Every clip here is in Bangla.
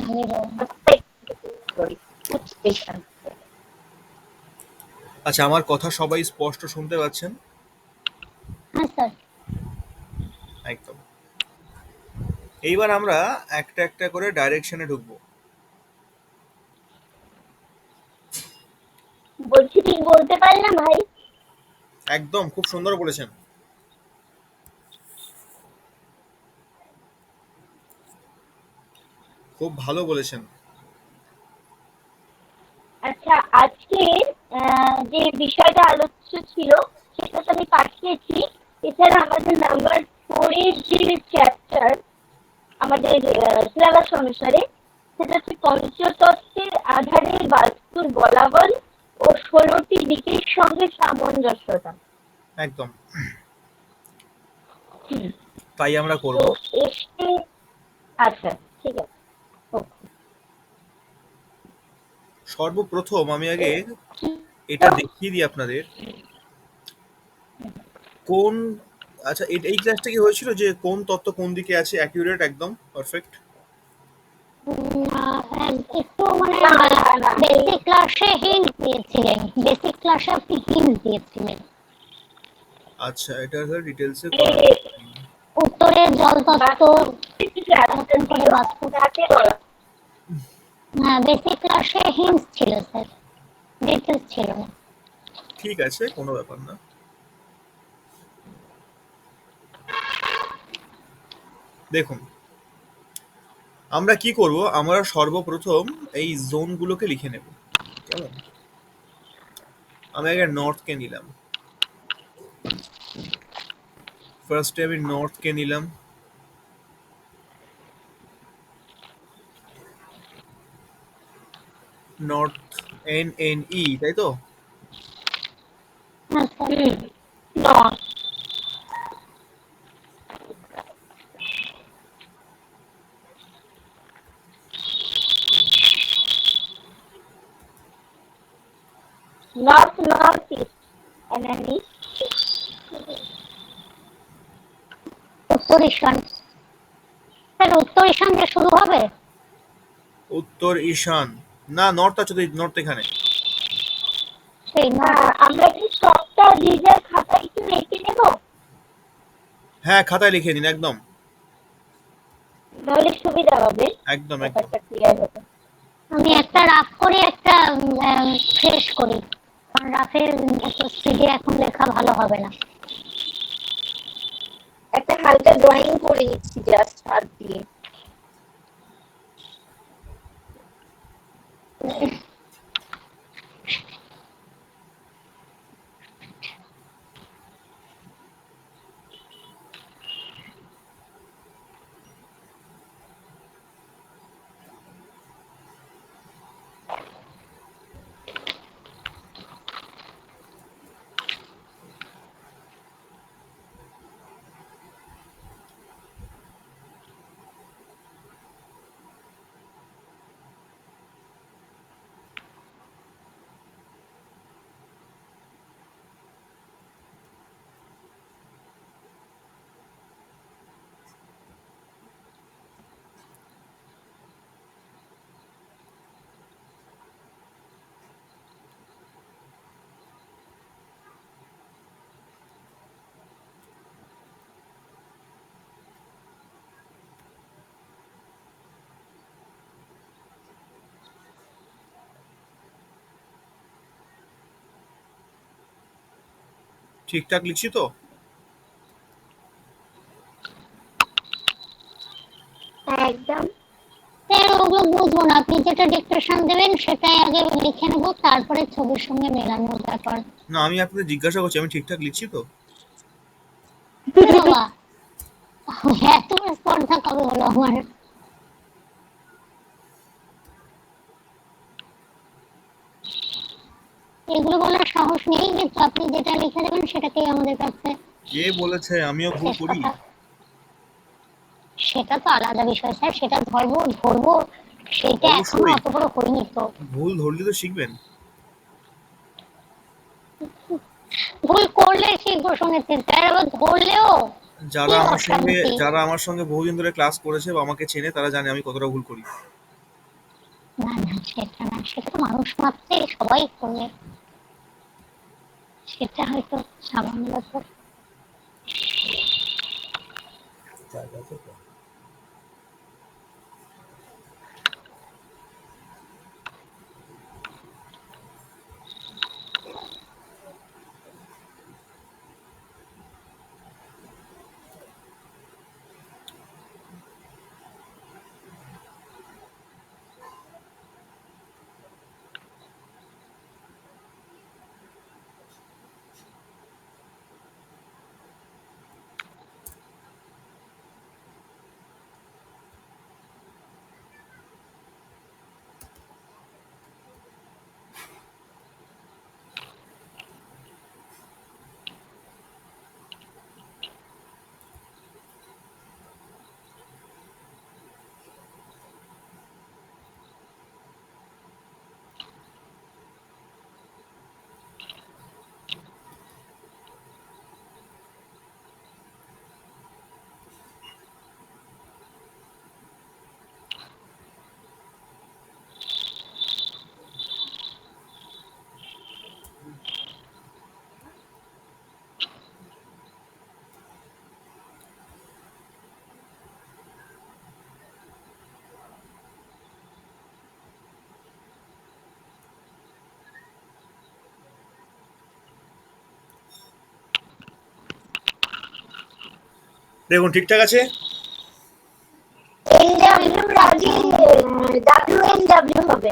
আমি করি উচ্চারণ। আচ্ছা, আমার কথা সবাই স্পষ্ট শুনতে পাচ্ছেন? হ্যাঁ স্যার। একদম। এইবার আমরা একটা একটা করে ডাইরেকশনে ঢুকবো। বলছি ঠিক বলতে পারি না ভাই? একদম, খুব সুন্দর বলেছেন। খুব ভালো বলেছেন। আচ্ছা, আজকের যে বিষয়টা আলোচ্য ছিল সেটা তো আমি পাঠিয়েছি। এছাড়া আমাদের নাম্বার 4 এর যে চ্যাপ্টার আমাদের সিলেবাস অনুসারে, সেটা হচ্ছে পঞ্চতত্ত্বের আধারে বাস্তুর বলাবল ও 16টি দিকের সঙ্গে সামঞ্জস্যতা। একদম, তাই আমরা তো করব। এসে আচ্ছা, ঠিক আছে। ওকে। সর্বপ্রথম আমি আগে এটা দেখিয়ে দিই আপনাদের কোন, আচ্ছা এই ক্লাসটা কি হয়েছিল যে কোন তত্ত্ব কোন দিকে আছে, অ্যাকিউরেট, একদম পারফেক্ট। একটু মানে বেসিক ক্লাসে হিন্ট দিয়েছিলেন, বেসিক ক্লাসে আপনি হিন্ট দিয়েছিলেন। আচ্ছা, এটা ডিটেলসে করা হয়নি। উত্তরের জল তত্ত্ব নতুন করে বাস্তু। হ্যাঁ, বেসিক ক্লাসে হিন্ট ছিল স্যার, ডিটেলস ছিল না। ঠিক আছে, কোনো ব্যাপার না। দেখুন, আমরা কি করব, আমরা সর্বপ্রথম এই জোনগুলোকে লিখে নেব, কেমন? আমি আগে নর্থকে নিলাম। ফার্স্টে আমি নর্থকে নিলাম। নর্থ, NNE, তাই তো? হ্যাঁ sir. North north north east NNE. উত্তর ঈশান। স্যার উত্তর ঈশান দিয়ে শুরু হবে? উত্তর ঈশান না, নর্থ আছে তো, নর্থ এখানে। সেই আমরা কি সবটা নিজের খাতায় একটু লিখে নেব? হ্যাঁ, খাতায় লিখে নিন, একদম তাহলে সুবিধা হবে, একদম একদম। ব্যাপারটা ক্লিয়ার হবে। আমি একটা রাফ করি, একটা ফ্রেশ করি, কারণ রাফের এত স্পিডে এখন লেখা ভালো হবে না। একটা হালকা ড্রয়িং করে নিচ্ছি জাস্ট হাত দিয়ে। ঠিকঠাক লিখছি তো? একদম। স্যার ওগুলো বুঝবো না, আপনি যেটা ডিকটেশন দেবেন সেটাই আগে লিখে নেবো, তারপরে ছবির সঙ্গে মেলানোর ব্যাপার। না, আমি আপনাদের জিজ্ঞাসা করছি আমি ঠিকঠাক লিখছি তো? বাবা, এত স্পর্ধা কবে হলো আমার? এগুলো বলার সাহস নেই, কিন্তু আপনি যেটা লিখে দেবেন সেটাকেই আমাদের কাছে কে বলেছে আমিও ভুল শেষ করি? কথা। সেটা তো আলাদা বিষয় স্যার, সেটা ধরবো ধরবো, সেটা এখনো অবশ্যই, অত বড় হয়নি তো। ভুল ধরলে তো শিখবেন। ভুল করলে শিখবো শুনেছি স্যার, আবার ধরলেও কি যারা আমার সঙ্গে অশান্তি। যারা আমার সঙ্গে বহুদিন ধরে ক্লাস করেছে বা আমাকে চেনে তারা জানে আমি কতটা ভুল করি। না না, সেটা না, সেটা তো মানুষ মাত্রই সবাই করে, সেটা হয়তো সামান্য ব্যাপার। দেখুন ঠিকঠাক আছে। NW আগে WNW হবে।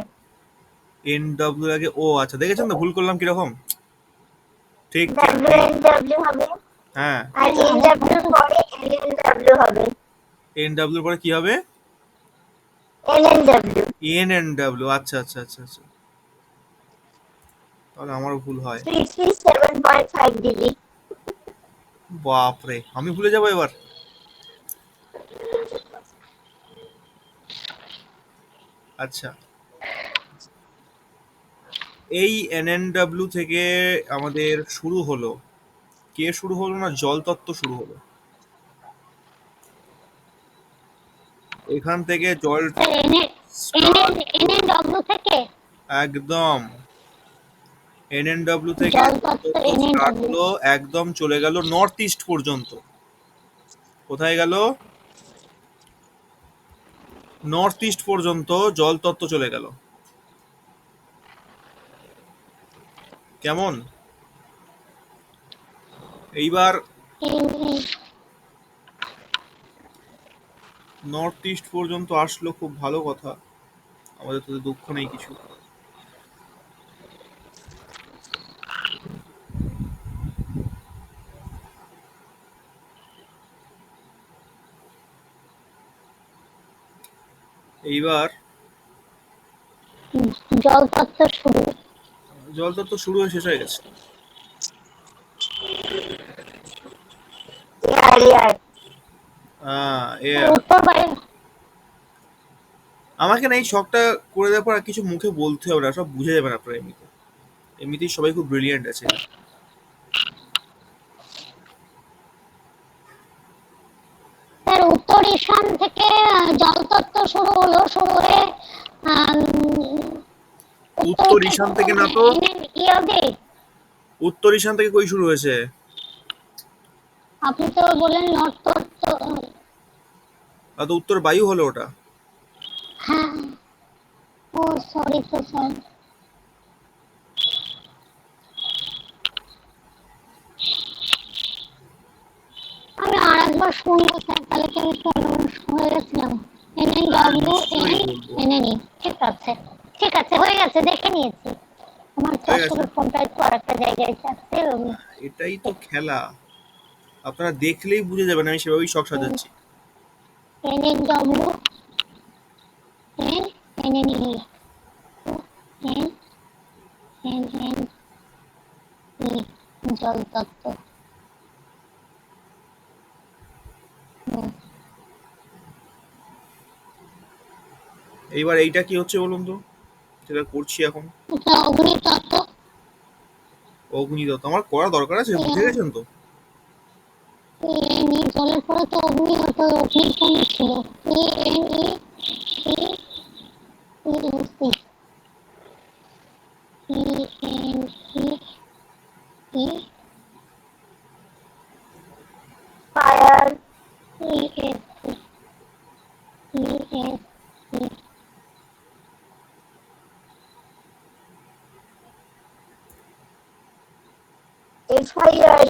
NW আগে, ও আচ্ছা, দেখেছেন তো ভুল করলাম কিরকম। ঠিক ঠিক ঠিক, WNW হবে হ্যাঁ। আর NW পরে NNW হবে। NW পরে কি হবে? NNW NNW, আচ্ছা আচ্ছা আচ্ছা আচ্ছা, তাহলে আমারও ভুল হয়। 337.5 ডিগ্রি। বাপরে, আমি ভুলে যাবো এবার। আচ্ছা, এই NNW থেকে আমাদের শুরু হলো, কে শুরু হলো না, জল তত্ত্ব শুরু হলো। এখান থেকে জল স্টার্ট, NNW থেকে, একদম NNW থেকে জল জল তত্ত্ব তত্ত্ব স্টার্ট NNW। হলো, একদম চলে গেল নর্থ ইস্ট পর্যন্ত। কোথায় গেল? নর্থ ইস্ট পর্যন্ত জল তত্ত্ব চলে গেল। কেমন? এইবার নর্থ ইস্ট পর্যন্ত আসলো, খুব ভালো কথা, আমাদের তো দুঃখ নেই কিছু। এইবার জল তত্ত্ব শুরু। জল তত্ত্ব শুরু হয়ে শেষ হয়ে গেছে। উত্তর বাইরে। আমাকে না এই শখটা করে দেওয়ার পর আর কিছু মুখে বলতে হবে না, সব বুঝে যাবেন আপনারা। এমনিতে এমনিতেই সবাই খুব ব্রিলিয়েন্ট আছে এখানে। তার উত্তর ঈশান থেকে জল তত্ত্ব শুরু হলো, শুরু হয়ে আম, উত্তর ঈশান থেকে না তো, ই অব্দি। উত্তর ঈশান থেকে কই শুরু হয়েছে? আপনি তো বললেন নর্থ তত্ত্ব। আর তো উত্তর বায়ু হলো ওটা। হ্যাঁ, ও সরি তো স্যার। আমি আর একবার শুনবো স্যার, তাহলে কি আমি হয়ে গেছিলাম। হ্যাঁ NNW নিশ্চয়ই বলবো। NNE, ঠিক আছে, ঠিক আছে, হয়ে গেছে, দেখে নিয়েছি। আমার হয়ে গেছে, চশমের ফোনটা একটু আর একটা জায়গায় যাচ্ছে। এটাই তো খেলা, আপনারা দেখলেই বুঝে যাবেন আমি সেভাবেই শখ সাজাচ্ছি। NNW NNE NNE জল তত্ত্ব। এইবার এইটা কি হচ্ছে বলুন তো, যেটা করছি এখন? এটা অগ্নি তত্ত্ব। অগ্নিদত্ত আমার করা দরকার আছে, বুঝে গেছেন তো। জলের পরে তো অগ্নি হতো, অগ্নির কোন ছিল? ফায়ার, FIR,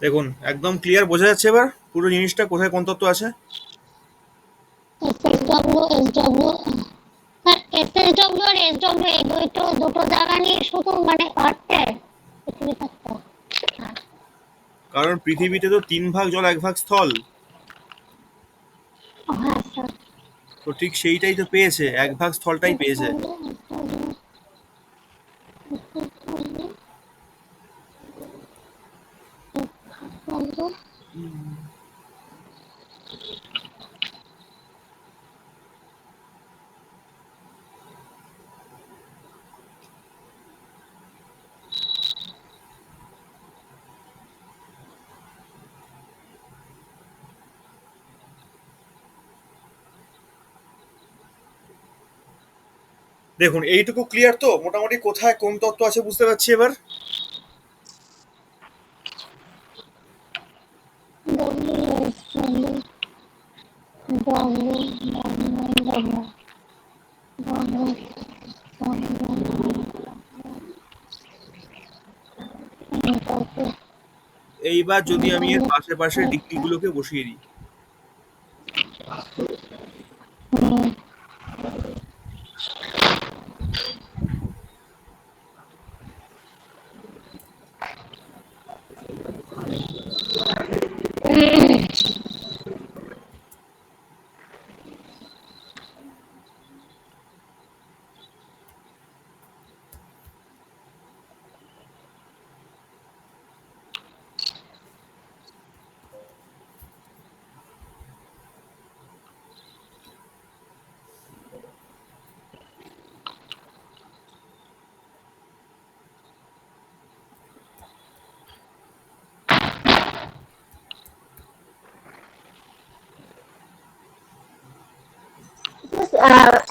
দেখুন একদম ক্লিয়ার বোঝা যাচ্ছে এবার পুরো জিনিসটা কোথায় কোন তত্ত্ব আছে। SSW আর SW এই দুটো জায়গা নিয়ে শুধু মানে ঘটছে পৃথিবী তত্ত্ব। কারণ পৃথিবীতে তো 3 ভাগ জল 1 ভাগ স্থল, হ্যাঁ স্যার। তো ঠিক সেইটাই তো পেয়েছে, 1 ভাগ স্থলটাই পেয়েছে। দেখুন এইটুকু ক্লিয়ার তো মোটামুটি কোথায় কোন তত্ত্ব আছে বুঝতে পারছি এবার। এইবার যদি আমি এর পাশে পাশে ডিগ্রিগুলোকে বসিয়ে দিই,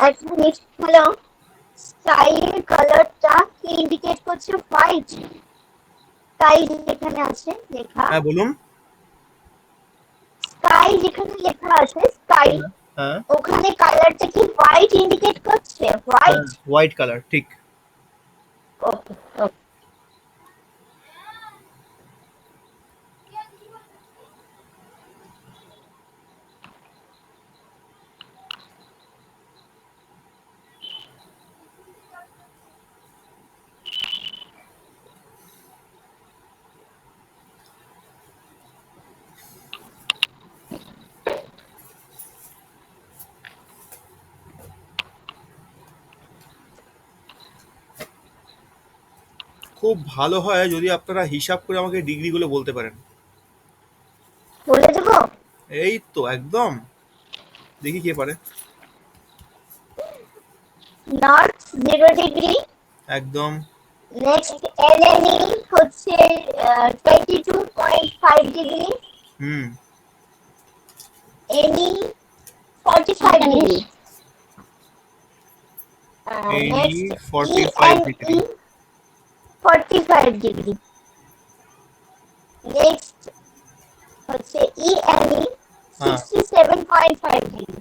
এক মিনিট, হ্যালো, স্কাই এর কালারটা কি ইন্ডিকেট করছে? হোয়াইট স্কাই যেখানে আছে লেখা, হ্যাঁ বলুন। স্কাই যেখানে লেখা আছে স্কাই, হ্যাঁ ওখানে কালারটা কি হোয়াইট ইন্ডিকেট করছে? হোয়াইট, হোয়াইট কালার ঠিক। ওকে ওকে। খুব ভালো হয় যদি আপনারা হিসাব করে আমাকে ডিগ্রিগুলো বলতে পারেন। বলে দেবো? এই তো একদম, দেখি কে পারে। নর্থ 0 ডিগ্রি, একদম। নেক্সট এনএনই হচ্ছে 22.5 ডিগ্রি, হুম। এনি 45 ডিগ্রি, এই নেক্সট 45 ডিগ্রি। ইএনই 45 ডিগ্রি, নেক্সট হচ্ছে ইএনই হ্যাঁ 67.5 ডিগ্রি,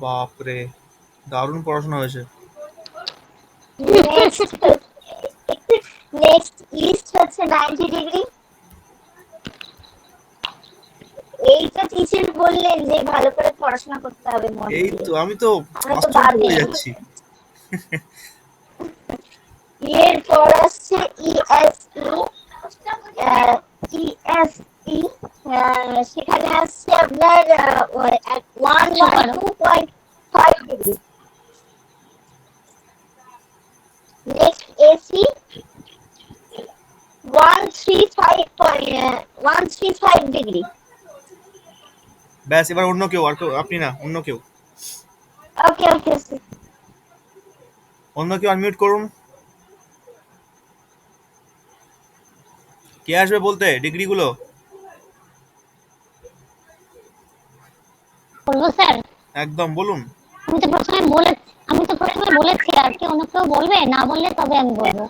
বাপরে, দারুণ পড়াশোনা হয়েছে। নেক্সট নেক্সট ইস্ট হচ্ছে 90 ডিগ্রি। এইটা টিচার বললেন যে ভালো করে পড়াশোনা করতে হবে মন এই দিয়ে, তো আমি তো আমরা তো আশ্চর্য বাদে। হয়ে যাচ্ছি। এরপর আসছে ইএসই, ইএসই সেখানে আসছে আপনার 112.5 ডিগ্রি। Next AC 135 degree. ব্যাস, এবার অন্য কেউ, আর কেউ, আপনি না, অন্য কেউ, ওকে ওকে। অন্য কেউ আনমিউট করুন। কে আসবে বলতে ডিগ্রিগুলো? বলবো স্যার? একদম বলুন। আমি তো প্রথমে বলেছি, আর কি অন্য কেউ বলবে? না বললে তবে আমি বলবো।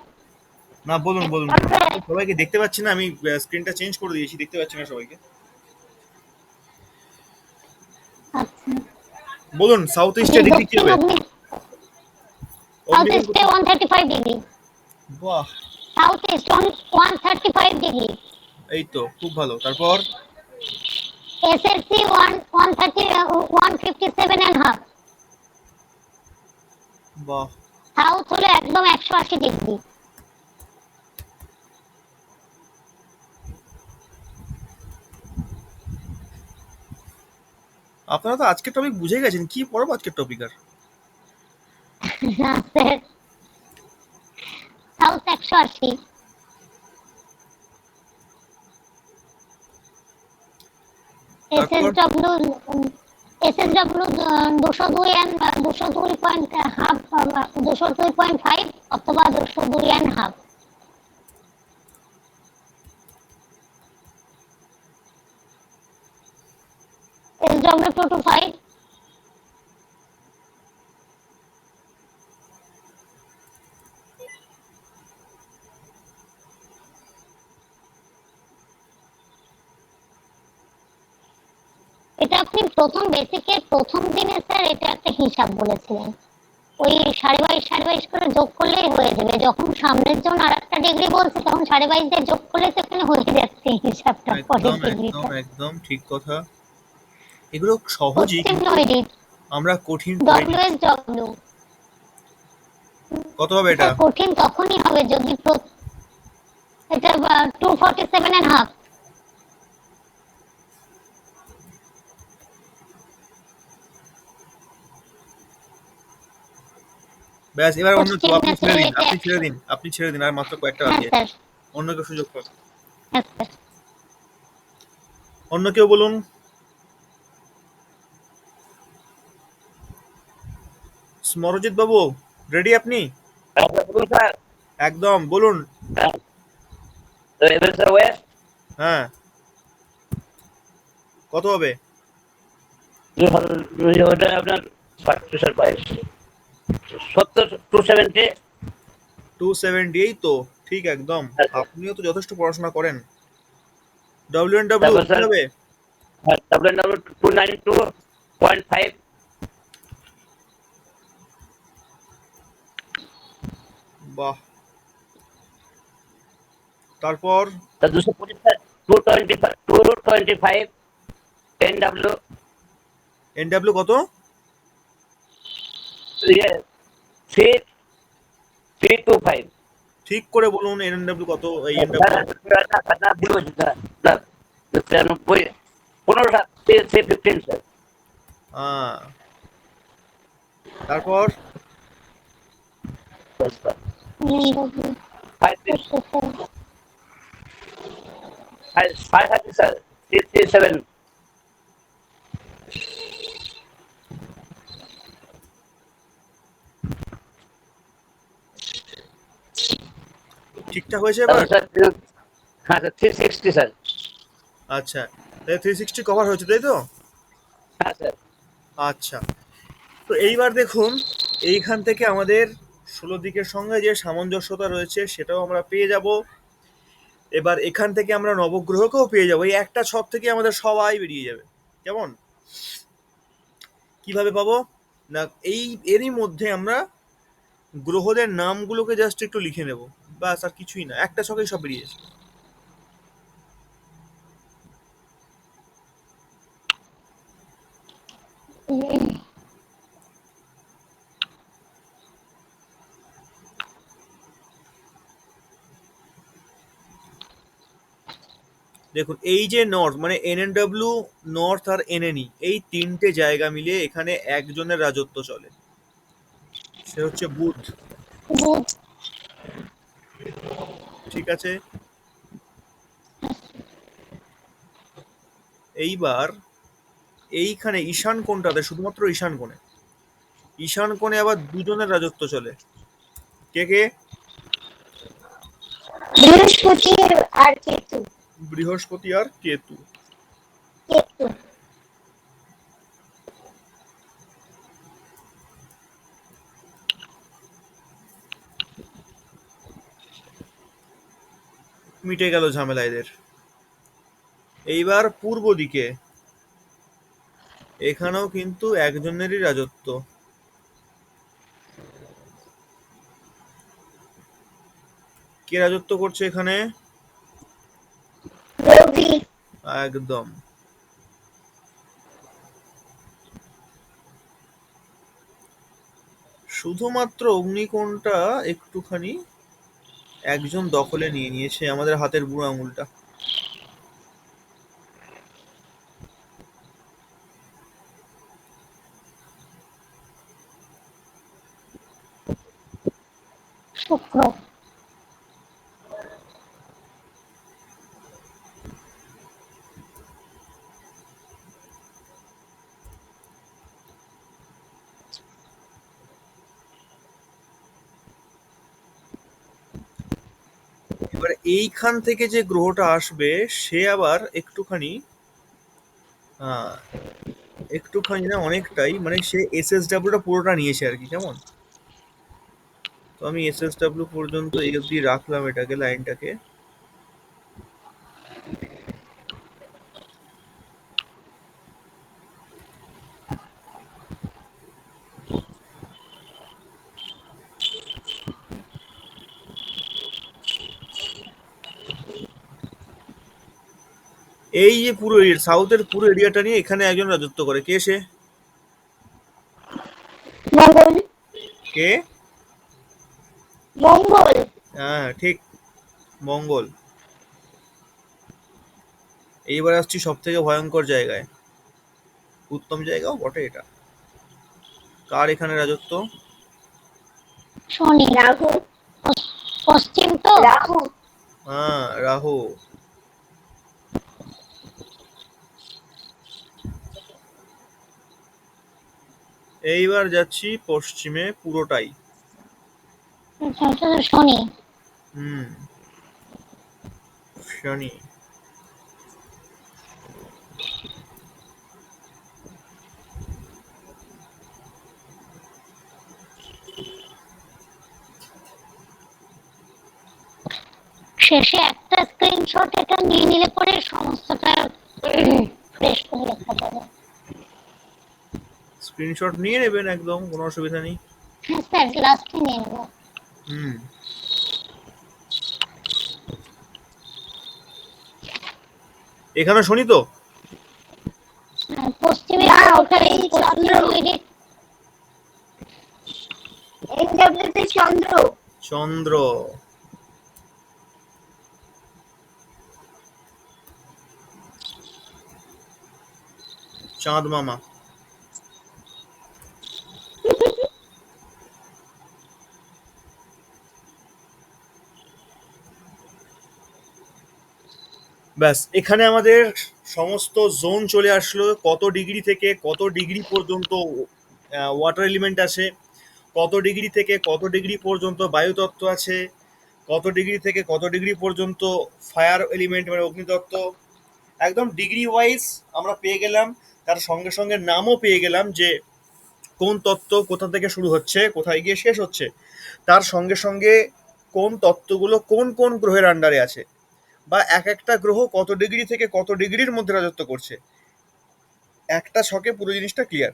না, বলুন বলুন বলুন। সবাইকে দেখতে পাচ্ছি না, আমি স্ক্রিনটা চেঞ্জ করে দিয়েছি, দেখতে পাচ্ছি না সবাইকে। আচ্ছা, বলুন, সাউথ ইস্টের ডিগ্রি কি দক্ষিণ হবে? সাউথ অগ্নিকুণ্ড ইস্টে 135 ডিগ্রি। বাহ, সাউথ ইস্ট 135 ডিগ্রি। এই তো খুব ভালো। তারপর এসএসসি 157.5। বাহ, সাউথ হলো একদম 180 ডিগ্রি। আপনারা তো আজকের টপিক বুঝে গেছেন, কি পড়াবো আজকের টপিক আর? Sir, south 180। তারপর এসএসডব্লিউ 202 এন্ড 202.5 অথবা 202 এন্ড হাফ। এসডব্লিউ 225। এটা আপনি প্রথম বেসিকের প্রথম দিনে স্যার এটা একটা হিসাব বলেছিলেন। ওই 22.5 করে যোগ করলেই হয়ে যাবে। যখন সামনের জন আর একটা ডিগ্রি বলছে তখন 22.5 দিয়ে যোগ করলে তো এখানে হয়ে যাচ্ছে হিসাবটা পরের একদম একদম ডিগ্রিটা। একদম ঠিক কথা। এগুলো সহজই, পশ্চিম কিন্তু নৈরিত আমরা কঠিন করে দিচ্ছি। WSW। কত হবে এটা? স্যার কঠিন তখনই হবে যদি এটা 247.5। ব্যাস, এবার অন্য কেউ, পশ্চিম আপনি ছেড়ে দিন, ন্যাচারাল আপনি ছেড়ে দিন, আপনি ছেড়ে দিন, আর মাত্র কয়েকটা হ্যাঁ বাকি আছে। স্যার। অন্য কেউ সুযোগ পাবে। হ্যাঁ স্যার। অন্য কেউ বলুন। স্মরজিৎ বাবু, রেডি আপনি? বলুন স্যার। একদম বলুন। তো এবার স্যার ওয়েস্ট হ্যাঁ, কত হবে? ওটা আপনার 270 270, এই তো ঠিক একদম। আপনিও তো যথেষ্ট পড়াশোনা করেন। WNW তারপর কি স্যার হবে? WNW 292.5 বাহ, তারপর 225 স্যার 225 NW NW কত? 325 ঠিক করে বলুন, NW কত? এই NW 15 স্যার। তারপর 530 স্যার 337 ঠিকঠাক হয়েছে এবার? স্যার। হ্যাঁ স্যার 360 স্যার। আচ্ছা, 360 কভার হয়েছে তাই তো? হ্যাঁ স্যার। আচ্ছা, তো এইবার দেখুন, এইখান থেকে আমাদের 16 দিকের সঙ্গে যে সামঞ্জস্যতা রয়েছে সেটাও আমরা পেয়ে যাব। এবার এখান থেকে আমরা নবগ্রহকেও পেয়ে যাবো। এই একটা ছক থেকে আমাদের সবাই বেরিয়ে যাবে। কেমন? কিভাবে পাবো? না, এরই মধ্যে আমরা গ্রহদের নামগুলোকে জাস্ট একটু লিখে নেব, বাস, আর কিছুই না, একটা ছকেই সব বেরিয়েছে। দেখুন এই যে নর্থ মানে এনএনডব্লিউ, নর্থ আর এনএনই, এই তিনটে জায়গা মিলিয়ে এখানে একজনের রাজত্ব চলে, সে হচ্ছে বুধ। বুধ। ঠিক আছে, এইবার এইখানে ঈশান কোণটাতে, শুধুমাত্র ঈশান কোণে, ঈশান কোণে আবার দুজনের রাজত্ব চলে। কে কে? বৃহস্পতি আর কেতু। বৃহস্পতি আর কেতু। কেতু। মিটে গেল ঝামেলা এদের। এইবার পূর্ব দিকে, এখানেও কিন্তু একজনেরই রাজত্ব। কে রাজত্ব করছে এখানে? রবি। একদম। শুধুমাত্র অগ্নিকোণটা একটুখানি একজন দখলে নিয়ে নিয়েছে, আমাদের হাতের বুড়ো আঙুলটা। শুক্র। এবার এইখান থেকে যে গ্রহটা আসবে সে আবার একটুখানি আহ, একটুখানি না, অনেকটাই, মানে সে এসএসডব্লিউটা পুরোটা নিয়েছে আর কি, কেমন? তো আমি এসএসডব্লিউ পর্যন্ত এই অবধি রাখলাম এটাকে, লাইনটাকে। এই যে পুরো সাউথের পুরো এরিয়াটা নিয়ে এখানে একজন রাজত্ব করে, কে সে? মঙ্গল। কে? মঙ্গল। হ্যাঁ ঠিক, মঙ্গল। এইবার আসছি সব থেকে ভয়ঙ্কর জায়গায়, উত্তম জায়গাও বটে এটা। কার এখানে রাজত্ব? শনি। রাহু। পশ্চিম তো। রাহু। হ্যাঁ রাহু। এইবার যাচ্ছি পশ্চিমে পুরোটাই। আচ্ছা, ওটা তো শনি। হুম, শনি। শেষে একটা স্ক্রিনশট এটা নিয়ে নিলে পরে সমস্তটা ফ্রেশ করে দেখতে পাবে। স্ক্রিনশট নিয়ে নেবেন, একদম কোনো অসুবিধা নেই। হ্যাঁ স্যার, লাস্টে নিয়ে নেবো। হুম, এখানে শনি তো। পশ্চিমে না, ওখানে ওখানেই পশ্চিম চন্দ্র। সাইডে এনডব্লিউ তে চন্দ্র। চন্দ্র। চাঁদ মামা। ব্যাস, এখানে আমাদের সমস্ত জোন চলে আসলো, কত ডিগ্রি থেকে কত ডিগ্রি পর্যন্ত ওয়াটার এলিমেন্ট আছে, কত ডিগ্রি থেকে কত ডিগ্রি পর্যন্ত বায়ুতত্ত্ব আছে, কত ডিগ্রি থেকে কত ডিগ্রি পর্যন্ত ফায়ার এলিমেন্ট মানে অগ্নিতত্ত্ব, একদম ডিগ্রি ওয়াইজ আমরা পেয়ে গেলাম। তার সঙ্গে সঙ্গে নামও পেয়ে গেলাম যে কোন তত্ত্ব কোথা থেকে শুরু হচ্ছে কোথায় গিয়ে শেষ হচ্ছে, তার সঙ্গে সঙ্গে কোন তত্ত্বগুলো কোন কোন গ্রহের আন্ডারে আছে, বা এক একটা গ্রহ কত ডিগ্রি থেকে কত ডিগ্রির মধ্যে রাজত্ব করছে, একটা ছকে পুরো জিনিসটা ক্লিয়ার।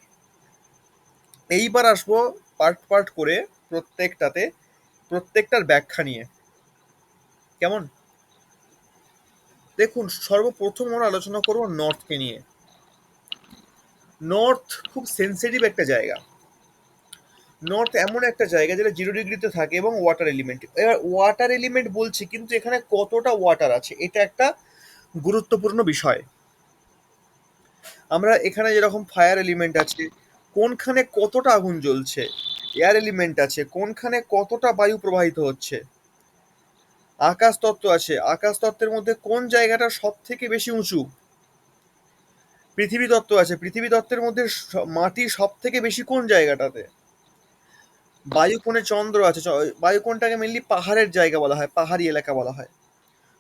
এইবার আসবো পার্ট পার্ট করে প্রত্যেকটাতে, প্রত্যেকটার ব্যাখ্যা নিয়ে। কেমন? দেখুন, সর্বপ্রথম আমরা আলোচনা করব নর্থকে নিয়ে। নর্থ খুব সেন্সিটিভ একটা জায়গা। নর্থ এমন একটা জায়গা যেটা 0 ডিগ্রিতে থাকে এবং ওয়াটার এলিমেন্ট। এবার ওয়াটার এলিমেন্ট বলছি, কিন্তু এখানে কতটা ওয়াটার আছে এটা একটা গুরুত্বপূর্ণ বিষয়। আমরা এখানে যেরকম ফায়ার এলিমেন্ট আছে, কোনখানে কতটা আগুন জ্বলছে, এয়ার এলিমেন্ট আছে, কোনখানে কতটা বায়ু প্রবাহিত হচ্ছে, আকাশ তত্ত্ব আছে, আকাশ তত্ত্বের মধ্যে কোন জায়গাটা সব থেকে বেশি উঁচু, পৃথিবী তত্ত্ব আছে, পৃথিবী তত্ত্বের মধ্যে মাটি সব থেকে বেশি কোন জায়গাটাতে, বায়ুকোণে চন্দ্র আছে, বায়ুকোণটাকে মেনলি পাহাড়ের জায়গা বলা হয়, পাহাড়ি এলাকা বলা হয়।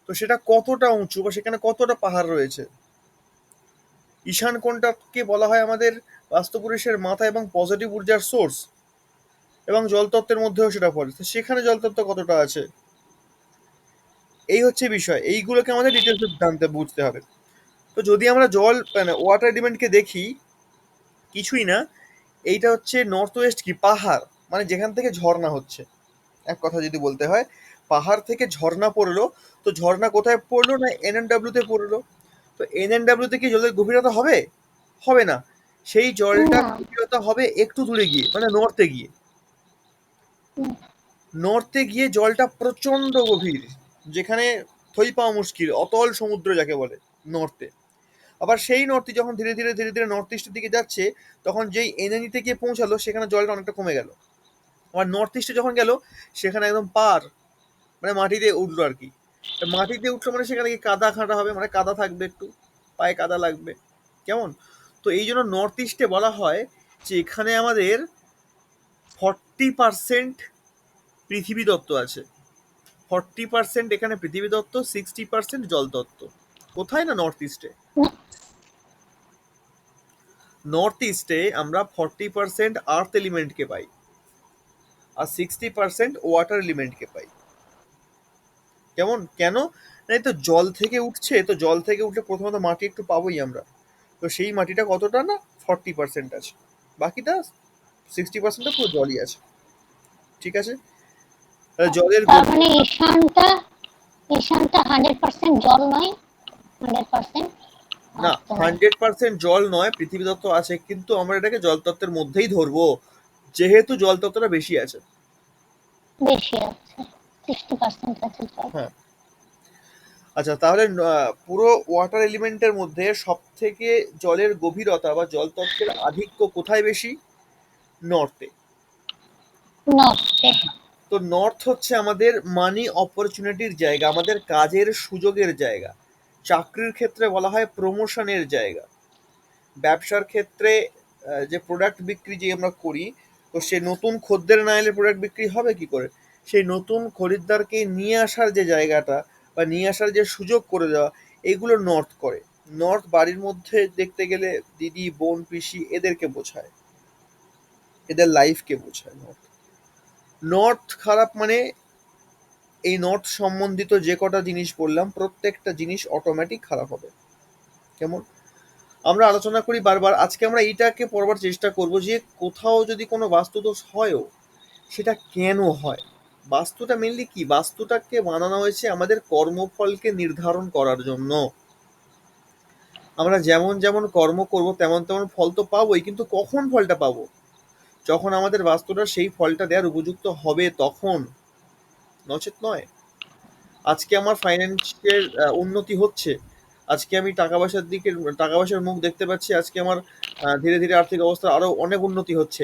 তো সেটা কতটা উঁচু বা সেখানে কতটা পাহাড় রয়েছে। ঈশান কোণটাকে বলা হয় আমাদের বাস্তুপুরুষের মাথা এবং পজিটিভ ঊর্জার সোর্স, এবং জলতত্ত্বের মধ্যেও সেটা পড়ে। তো সেখানে জলতত্ত্ব কতটা আছে, এই হচ্ছে বিষয়। এইগুলোকে আমাদের ডিটেলসে জানতে বুঝতে হবে। তো যদি আমরা জল মানে ওয়াটার এলিমেন্টকে দেখি, কিছুই না, এইটা হচ্ছে নর্থ ওয়েস্ট কি পাহাড়, মানে যেখান থেকে ঝর্ণা হচ্ছে। এক কথা যদি বলতে হয়, পাহাড় থেকে ঝর্ণা পড়লো, তো ঝর্ণা কোথায় পড়লো না এনএনডব্লিউ তে পড়লো। তো এনএনডব্লিউ তে কি জলের গভীরতা হবে? হবে না। সেই জলটার না। গভীরতা হবে একটু দূরে গিয়ে, মানে নর্থে গিয়ে। নর্থে গিয়ে জলটা প্রচন্ড গভীর, যেখানে থই পাওয়া মুশকিল, অতল সমুদ্র যাকে বলে নর্থে। আবার সেই নর্থে যখন ধীরে ধীরে ধীরে ধীরে নর্থ ইস্টের দিকে যাচ্ছে, তখন যেই এনএনিতে গিয়ে পৌঁছালো সেখানে জলটা অনেকটা কমে গেল। আবার নর্থ ইস্টে যখন গেল, সেখানে একদম পার, মানে মাটিতে উঠলো আর কি। মাটিতে উঠলো মানে সেখানে কি কাদা খাঁটা হবে, মানে কাদা থাকবে, একটু পায়ে কাদা লাগবে। কেমন? তো এই জন্য নর্থ ইস্টে বলা হয় যে এখানে আমাদের 40% পৃথিবী তত্ত্ব আছে। 40% এখানে পৃথিবী তত্ত্ব, 60% জল তত্ত্ব। কোথায় না নর্থ ইস্টে। নর্থ ইস্টে আমরা 40% আর্থ এলিমেন্টকে পাই, আর 60% ওয়াটার এলিমেন্টকে পাই। কেমন? কেন? না, এই তো জল থেকে উঠছে, তো জল থেকে উঠলে প্রথমত মাটি একটু পাবোই আমরা। তো সেই মাটিটা কতটা না 40% আছে, বাকিটা 60% পুরো জলই আছে। ঠিক আছে? তাহলে জলের তার মানে গভীরতা। ঈশানটা ঈশানটা 100% জল নয়, 100%। না, তো 100% জল নয়, পৃথিবী তত্ত্ব আছে, কিন্তু আমরা এটাকে জল তত্ত্বের মধ্যেই ধরবো, যেহেতু জল তত্ত্বটা বেশি আছে। বেশি আছে, 60% আছে জল। হ্যাঁ। আচ্ছা, তাহলে পুরো ওয়াটার এলিমেন্টের মধ্যে সব থেকে জলের গভীরতা বা জল তত্ত্বের আধিক্য কোথায় বেশি? নর্থে। নর্থে। তো নর্থ হচ্ছে আমাদের মানি অপরচুনিটির জায়গা, আমাদের কাজের সুযোগের জায়গা। চাকরির ক্ষেত্রে বলা হয় প্রমোশনের জায়গা। ব্যবসার ক্ষেত্রে যে প্রোডাক্ট বিক্রি যে আমরা করি, তো সে নতুন খদ্দের না এলে প্রোডাক্ট বিক্রি হবে কি করে? সেই নতুন খরিদ্দারকে নিয়ে আসার যে জায়গাটা বা নিয়ে আসার যে সুযোগ করে দেওয়া, এগুলো নর্থ করে। নর্থ বাড়ির মধ্যে দেখতে গেলে দিদি, বোন, পিসি এদেরকে বোঝায়, এদের লাইফকে বোঝায় নর্থ। নর্থ খারাপ মানে এই নর্থ সম্বন্ধিত যে কটা জিনিস বললাম, প্রত্যেকটা জিনিস অটোমেটিক খারাপ হবে। কেমন? আমরা আলোচনা করি বারবার, আজকে আমরা এইটাকে পড়বার চেষ্টা করব যে কোথাও যদি কোনো বাস্তুদোষ হয়ও, সেটা কেন হয়। বাস্তুটা মেনলি কি? বাস্তুটাকে বানানো হয়েছে আমাদের কর্মফলকে নির্ধারণ করার জন্য। আমরা যেমন যেমন কর্ম করব তেমন তেমন ফল তো পাবোই, কিন্তু কখন ফলটা পাবো? যখন আমাদের বাস্তুটা সেই ফলটা দেওয়ার উপযুক্ত হবে তখন, নচেত নয়। আজকে আমার ফাইন্যান্সের উন্নতি হচ্ছে, আজকে আমি টাকা পয়সার মুখ দেখতে পাচ্ছি, আজকে আমার ধীরে ধীরে আর্থিক অবস্থা আরো অনেক উন্নতি হচ্ছে।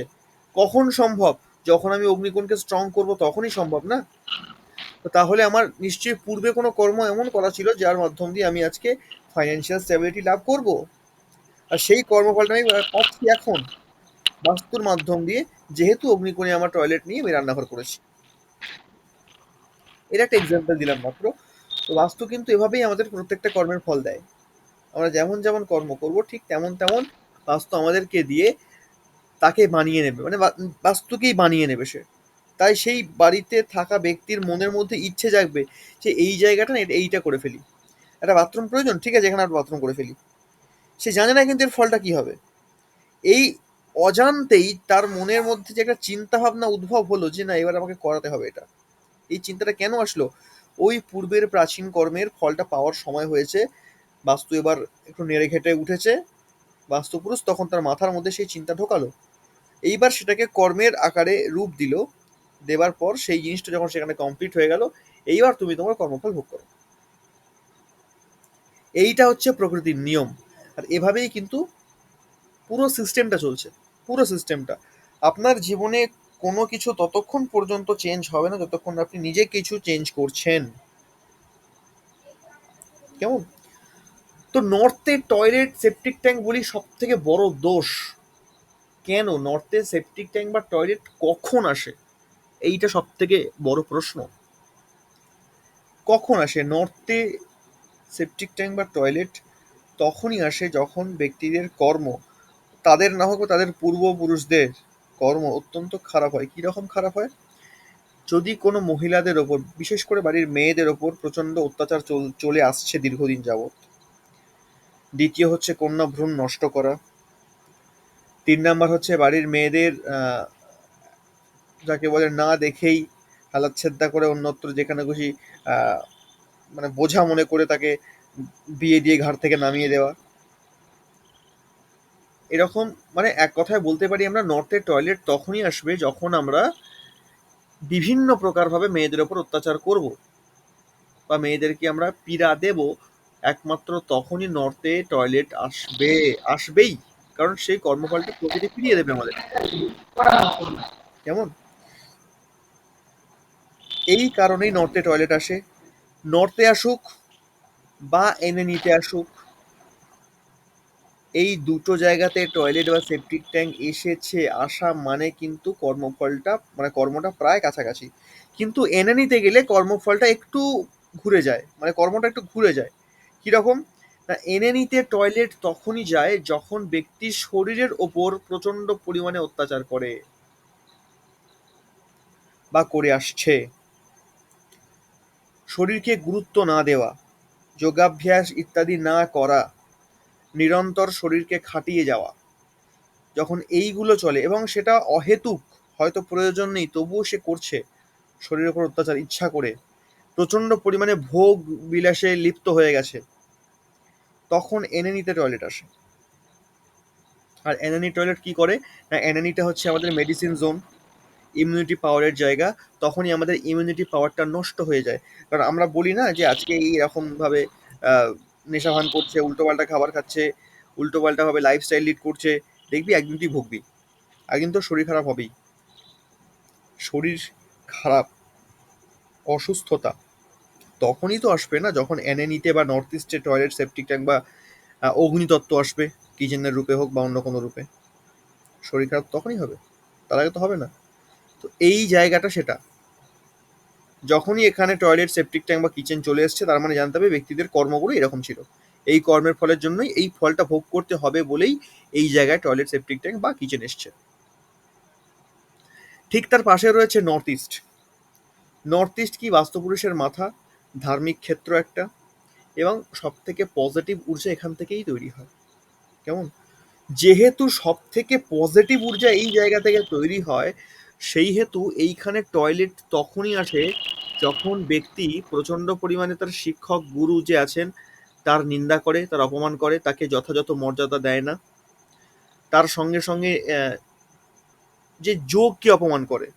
কখন সম্ভব? যখন আমি অগ্নিকোণকে স্ট্রং করব তখনই সম্ভব না? তো তাহলে আমার নিশ্চয়ই পূর্বে কোনো কর্ম এমন করা ছিল যার মাধ্যম দিয়ে আমি আজকে ফাইন্যান্সিয়াল স্টেবিলিটি লাভ করব, আর সেই কর্মফলটা আমি পাচ্ছি এখন বাস্তুর মাধ্যম দিয়ে, যেহেতু অগ্নিকোণে আমার টয়লেট নিয়ে আমি রান্নাঘর করেছি। এর একটা এক্সাম্পল দিলাম মাত্র। তো বাস্তু কিন্তু এভাবেই আমাদের প্রত্যেকটা কর্মের ফল দেয়। আমরা যেমন যেমন কর্ম করব ঠিক তেমন তেমন বাস্তু আমাদেরকে দিয়ে তাকে বানিয়ে নেবে, মানে বাস্তুকেই বানিয়ে নেবে সে। তাই সেই বাড়িতে থাকা ব্যক্তির মনের মধ্যে ইচ্ছে জাগবে যে এই জায়গাটা না এইটা করে ফেলি। একটা বাথরুম প্রয়োজন, ঠিক আছে এখানে একটা বাথরুম করে ফেলি। সে জানে না কিন্তু এর ফলটা কি হবে। এই অজান্তেই তার মনের মধ্যে যে একটা চিন্তা ভাবনা উদ্ভব হলো যে না এবার আমাকে করাতে হবে এটা। এই চিন্তাটা কেন আসলো? ওই পূর্বের প্রাচীন কর্মের ফলটা পাওয়ার সময় হয়েছে। বাস্তু এবার একটু নেড়ে ঘেটে উঠেছে, বাস্তুপুরুষ তখন তার মাথার মধ্যে সেই চিন্তা ঢোকালো, এইবার সেটাকে কর্মের আকারে রূপ দিল, দেবার পর সেই জিনিসটা যখন সেখানে কমপ্লিট হয়ে গেল, এইবার তুমি তোমার কর্মফল ভোগ করো। এইটা হচ্ছে প্রকৃতির নিয়ম। আর এভাবেই কিন্তু পুরো সিস্টেমটা চলছে। পুরো সিস্টেমটা আপনার জীবনে কোনো কিছু ততক্ষণ পর্যন্ত চেঞ্জ হবে না যতক্ষণ না আপনি নিজে কিছু চেঞ্জ করছেন। কেমন? তো নর্থে টয়লেট সেপটিক ট্যাঙ্ক বলি সব থেকে বড় দোষ। কেন নর্থে সেপটিক ট্যাঙ্ক বা টয়লেট কখন আসে, এইটা সব থেকে বড় প্রশ্ন। কখন আসে নর্থে সেপটিক ট্যাঙ্ক বা টয়লেট? তখনই আসে যখন ব্যক্তিদের কর্ম, তাদের না হোক তাদের পূর্বপুরুষদের কর্ম অত্যন্ত খারাপ হয়। কিরকম খারাপ হয়? যদি কোনো মহিলাদের ওপর, বিশেষ করে বাড়ির মেয়েদের ওপর প্রচণ্ড অত্যাচার চলে আসছে দীর্ঘদিন যাবৎ। দ্বিতীয় হচ্ছে কন্যা ভ্রূণ নষ্ট করা। 3 নাম্বার হচ্ছে বাড়ির মেয়েদের যাকে বলে না দেখেই হালাচ্ছেদ্দা করে অন্যত্র যেখানে খুশি আহ, মানে বোঝা মনে করে তাকে বিয়ে দিয়ে ঘাট থেকে নামিয়ে দেওয়া। এরকম মানে এক কথায় বলতে পারি আমরা নর্থের টয়লেট তখনই আসবে যখন আমরা বিভিন্ন প্রকারভাবে মেয়েদের ওপর অত্যাচার করব বা মেয়েদেরকে আমরা পীড়া দেব, একমাত্র তখনই নর্থে টয়লেট আসবে, আসবেই। কারণ সেই কর্মফলটা প্রকৃতি ফিরিয়ে দেবে আমাদের। কেমন? এই কারণেই নর্থে টয়লেট আসে। নর্থে আসুক বা এনে নিতে আসুক, এই দুটো জায়গাতে টয়লেট বা সেপটিক ট্যাঙ্ক এসেছে, আসা মানে কিন্তু কর্মফলটা মানে কর্মটা প্রায় কাছাকাছি। কিন্তু এনে নিতে গেলে কর্মফলটা একটু ঘুরে যায়, মানে কর্মটা একটু ঘুরে যায়। কিরকম না, এনে নিতে টয়লেট তখনই যায় যখন ব্যক্তি শরীরের ওপর প্রচন্ড পরিমাণে অত্যাচার করে বা করে আসছে। শরীরকে গুরুত্ব না দেওয়া, যোগাভ্যাস ইত্যাদি না করা, নিরন্তর শরীরকে খাটিয়ে যাওয়া, যখন এইগুলো চলে এবং সেটা অহেতুক, হয়তো প্রয়োজন নেই তবুও সে করছে শরীরের উপর অত্যাচার ইচ্ছা করে, প্রচন্ড পরিমাণে ভোগ বিলাসে লিপ্ত হয়ে গেছে, তখন এনে নিতে টয়লেট আসে। আর এনানি টয়লেট কি করে না, এনানিটা হচ্ছে আমাদের মেডিসিন জোন, ইমিউনিটি পাওয়ারের জায়গা। তখনই আমাদের ইমিউনিটি পাওয়ারটা নষ্ট হয়ে যায়। কারণ আমরা বলি না যে আজকে এইরকম ভাবে নেশা ভান করছে, উল্টোপাল্টা খাবার খাচ্ছে, উল্টোপাল্টা ভাবে লাইফস্টাইল লিড করছে, দেখবি একদিন তুই ভুগবি, একদিন তোর শরীর খারাপ হবেই। শরীর খারাপ, অসুস্থতা তখনই তো আসবে না যখন এনে নিতে বা নর্থ ইস্টে টয়লেট সেপটিক ট্যাঙ্ক বা অগ্নিতত্ত্ব আসবে, কিচেনের রূপে হোক বা অন্য কোনো রূপে। শরীর খারাপ তখনই হবে, তার আগে তো হবে না। তো এই জায়গাটা সেটা, যখনই এখানে টয়লেট সেপটিক ট্যাঙ্ক বা কিচেন চলে এসছে তার মানে জানতে হবে ব্যক্তিদের কর্মগুলো এরকম ছিল, এই কর্মের ফলের জন্যই এই ফলটা ভোগ করতে হবে বলেই এই জায়গায় টয়লেট সেপটিক ট্যাঙ্ক বা কিচেন এসছে। ঠিক তার পাশে রয়েছে নর্থ ইস্ট। নর্থ ইস্ট কি বাস্তুপুরুষের মাথা, ধার্মিক ক্ষেত্র একটা, এবং সব থেকে পজিটিভ ঊর্জা এখান থেকেই তৈরি হয়। কেমন? যেহেতু সব থেকে পজিটিভ ঊর্জা এই জায়গা থেকে তৈরি হয়, সেই হেতু এইখানে টয়লেট তখনই আসে যখন ব্যক্তি প্রচন্ড পরিমাণে তার শিক্ষক গুরু যে আছেন তার নিন্দা করে, তার অপমান করে, তাকে যথাযথ মর্যাদা দেয় না, তার সঙ্গে সঙ্গে যে যোগকে অপমান করে,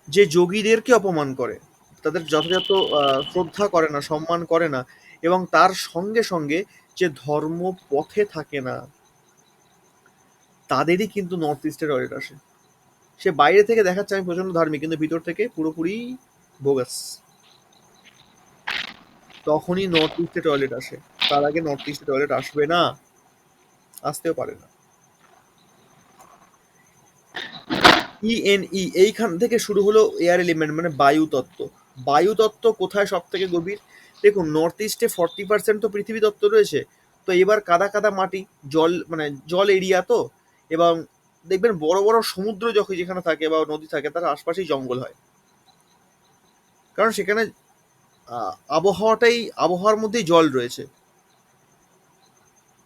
যে যোগীদেরকে অপমান করে, তাদের যথাযথ শ্রদ্ধা করে না, সম্মান করে না, এবং তার সঙ্গে সঙ্গে যে ধর্ম পথে থাকে না, তাদেরই কিন্তু নর্থ ইস্টের টয়লেট আসে। সে বাইরে থেকে দেখাচ্ছে আমি প্রচন্ড ধার্মিক, কিন্তু ভিতর থেকে পুরোপুরি বোগাস। তখনই নর্থ ইস্টে টয়লেট আসে, তার আগে নর্থ ইস্টে টয়লেট আসবে না, আসতেও পারে না। ইএনই এইখান থেকে শুরু হলো এয়ার এলিমেন্ট মানে বায়ু তত্ত্ব। বায়ু তত্ত্ব কোথায় সব থেকে গভীর? দেখুন নর্থ ইস্টে 40% তো পৃথিবী তত্ত্ব রয়েছে। তো এবার কাদা কাদা মাটি, জল মানে জল এরিয়া তো, এবং দেখবেন বড় বড় সমুদ্র যখন যেখানে থাকে বা নদী থাকে তার আশপাশেই জঙ্গল হয়, কারণ সেখানে আবহাওয়ার মধ্যেই জল রয়েছে।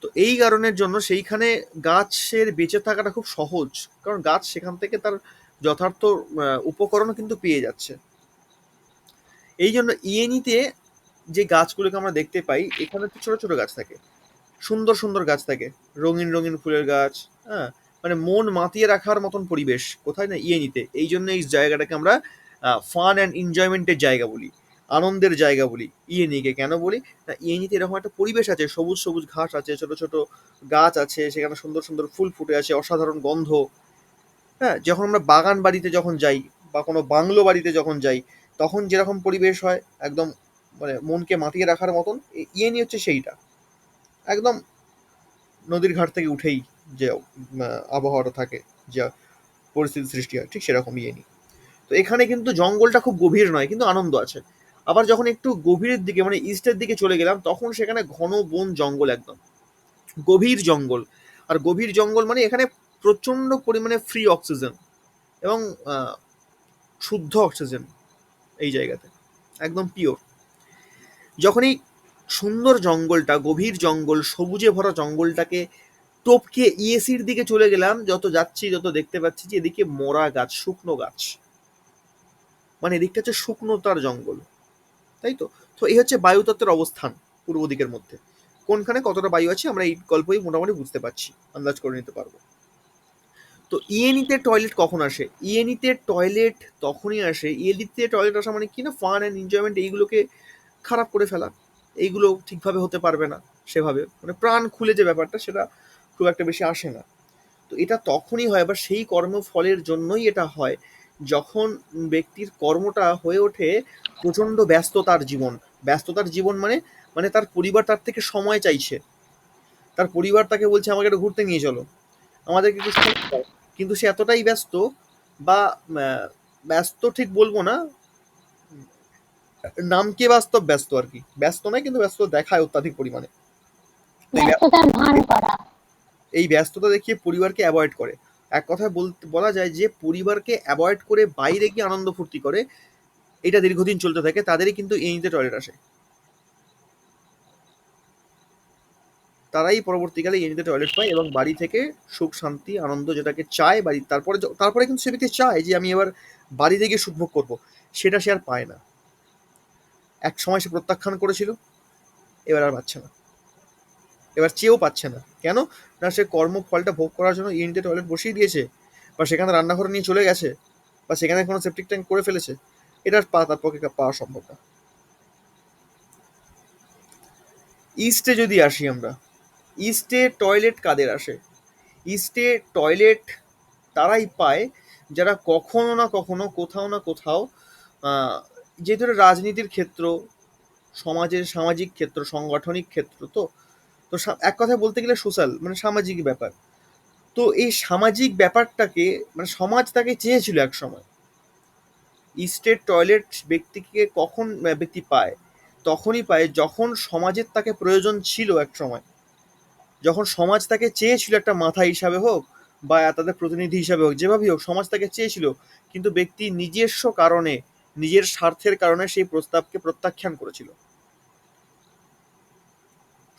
তো এই কারণের জন্য সেইখানে গাছের বেঁচে থাকাটা খুব সহজ, কারণ গাছ সেখান থেকে তার যথার্থ উপকরণ কিন্তু পেয়ে যাচ্ছে। এই জন্য ইএনইতে যে গাছগুলোকে আমরা দেখতে পাই, এখানে তো ছোট ছোট গাছ থাকে, সুন্দর সুন্দর গাছ থাকে, রঙিন রঙিন ফুলের গাছ। হ্যাঁ, মানে মন মাতিয়ে রাখার মতন পরিবেশ কোথায় না ইএনইতে। এই জন্য এই জায়গাটাকে আমরা ফান অ্যান্ড এনজয়মেন্টের জায়গা বলি, আনন্দের জায়গা বলি ইএনইকে। কেন বলি না, ইএনইতে এরকম একটা পরিবেশ আছে, সবুজ সবুজ ঘাস আছে, ছোট ছোট গাছ আছে, সেখানে সুন্দর সুন্দর ফুল ফুটে আছে, অসাধারণ গন্ধ। হ্যাঁ, যখন আমরা বাগান বাড়িতে যখন যাই বা কোনো বাংলো বাড়িতে যখন যাই, তখন যেরকম পরিবেশ হয় একদম মানে মনকে মাতিয়ে রাখার মতন, ইএনই হচ্ছে সেইটা। একদম নদীর ঘাট থেকে উঠেই যে আবহাওয়াটা থাকে, যা পরিস্থিতি সৃষ্টি হয়, ঠিক সেরকম ইয়েনি। তো এখানে কিন্তু জঙ্গলটা খুব গভীর নয়, কিন্তু আনন্দ আছে। আবার যখন একটু গভীরের দিকে মানে ইস্টের দিকে চলে গেলাম, তখন সেখানে ঘন বন জঙ্গল, একদম গভীর জঙ্গল। আর গভীর জঙ্গল মানে এখানে প্রচন্ড পরিমাণে ফ্রি অক্সিজেন এবং শুদ্ধ অক্সিজেন এই জায়গাতে, একদম পিওর। যখন এই সুন্দর জঙ্গলটা, গভীর জঙ্গল, সবুজে ভরা জঙ্গলটাকে টপকে ইএসির দিকে চলে গেলাম, যত যাচ্ছি যত দেখতে পাচ্ছি যে এদিকে মরা গাছ, শুকনো গাছ, মানে এদিকটা হচ্ছে শুকনোতার জঙ্গল, তাই তো। তো এই হচ্ছে বায়ুতত্ত্বের অবস্থান পূর্ব দিকের মধ্যে। কোনখানে কতটা বায়ু আছে আমরা এই গল্পই মোটামুটি বুঝতে পারছি, আন্দাজ করে নিতে পারবো। তো ইএনইতে টয়লেট কখন আসে? ইএনইতে টয়লেট তখনই আসে, ইএনইতে টয়লেট আসা মানে কি না, ফান অ্যান্ড এনজয়মেন্ট এইগুলোকে খারাপ করে ফেলা, এইগুলো ঠিকভাবে হতে পারবে না সেভাবে, মানে প্রাণ খুলে যে ব্যাপারটা সেটা খুব একটা বেশি আসে না। তো এটা তখনই হয় বা সেই কর্মফলের জন্যই এটা হয় যখন ব্যক্তির কর্মটা হয়ে ওঠে প্রচণ্ড ব্যস্ততার জীবন। ব্যস্ততার জীবন মানে মানে তার পরিবার তার থেকে সময় চাইছে, তার পরিবার তাকে বলছে আমাকে একটু ঘুরতে নিয়ে চলো, আমাদেরকে একটু সময় দাও। কিন্তু সে এতটাই ব্যস্ত বা ব্যস্ত ঠিক বলবো না, নামকে বাস্তব ব্যস্ত আর কি, ব্যস্ত নয় কিন্তু ব্যস্ত দেখায় অত্যাধিক পরিমাণে। তো ব্যস্ততার ভান করা। এই ব্যস্ততা দেখিয়ে পরিবারকে অ্যাভয়েড করে। এক কথায় বলা যায় যে পরিবারকে অ্যাভয়েড করে বাইরে গিয়ে আনন্দ ফুর্তি করে, এটা দীর্ঘদিন চলতে থাকে, তাদেরই কিন্তু এনিতে টয়লেট আসে, তারাই পরবর্তীকালে এনিতে টয়লেট পায় এবং বাড়ি থেকে সুখ শান্তি আনন্দ যেটাকে চায় বাড়ি, তারপরে তারপরে কিন্তু সে ব্যক্তি চায় যে আমি এবার বাড়িতে গিয়ে সুখ ভোগ করবো, সেটা সে আর পায় না। এক সময় সে প্রত্যাখ্যান করেছিল, এবার আর পাচ্ছে না, এবার চেয়েও পাচ্ছে না। কেন না, সে কর্মফলটা ভোগ করার জন্য ইউনিটে টয়লেট বসিয়ে দিয়েছে, বা সেখানে রান্নাঘরে নিয়ে চলে গেছে, বা সেখানে কোনো সেপটিক ট্যাঙ্ক করে ফেলেছে, এটা তার পক্ষে পাওয়া সম্ভব না। ইস্টে যদি আসি আমরা, ইস্টে টয়লেট কাদের আসে? ইস্টে টয়লেট তারাই পায় যারা কখনো না কখনো কোথাও না কোথাও যেহেতু এটা রাজনীতির ক্ষেত্র, সমাজের সামাজিক ক্ষেত্র, সাংগঠনিক ক্ষেত্র, তো তো এক কথায় বলতে গেলে সোশ্যাল মানে সামাজিক ব্যাপার। তো এই সামাজিক ব্যাপারটাকে মানে সমাজ তাকে চেয়েছিল এক সময়। ইস্টের টয়লেট ব্যক্তিকে কখন ব্যক্তি পায়? তখনই পায় যখন সমাজের তাকে প্রয়োজন ছিল এক সময়, যখন সমাজ তাকে চেয়েছিল একটা মাথা হিসাবে হোক বা তাদের প্রতিনিধি হিসাবে হোক, যেভাবেই হোক সমাজ তাকে চেয়েছিল, কিন্তু ব্যক্তি নিজস্ব কারণে, নিজের স্বার্থের কারণে সেই প্রস্তাবকে প্রত্যাখ্যান করেছিল।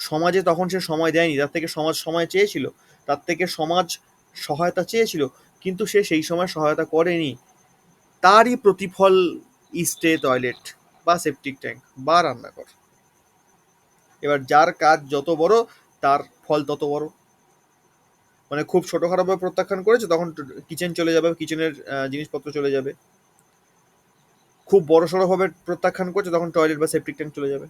সমাজে তখন সে সময় দেয়নি, তার থেকে সমাজ সময় চেয়েছিল, তার থেকে সমাজ সহায়তা চেয়েছিল, কিন্তু সে সেই সময় সহায়তা করেনি। তারই প্রতিফল ইস্টে টয়লেট বা সেপটিক ট্যাঙ্ক বা রান্নাঘর। এবার যার কাজ যত বড় তার ফল তত বড়। মানে খুব ছোটখাটোভাবে প্রত্যাখ্যান করেছে, তখন কিচেন চলে যাবে, কিচেনের জিনিসপত্র চলে যাবে। খুব বড়সড় ভাবে প্রত্যাখ্যান করছে, তখন টয়লেট বা সেপটিক ট্যাঙ্ক চলে যাবে।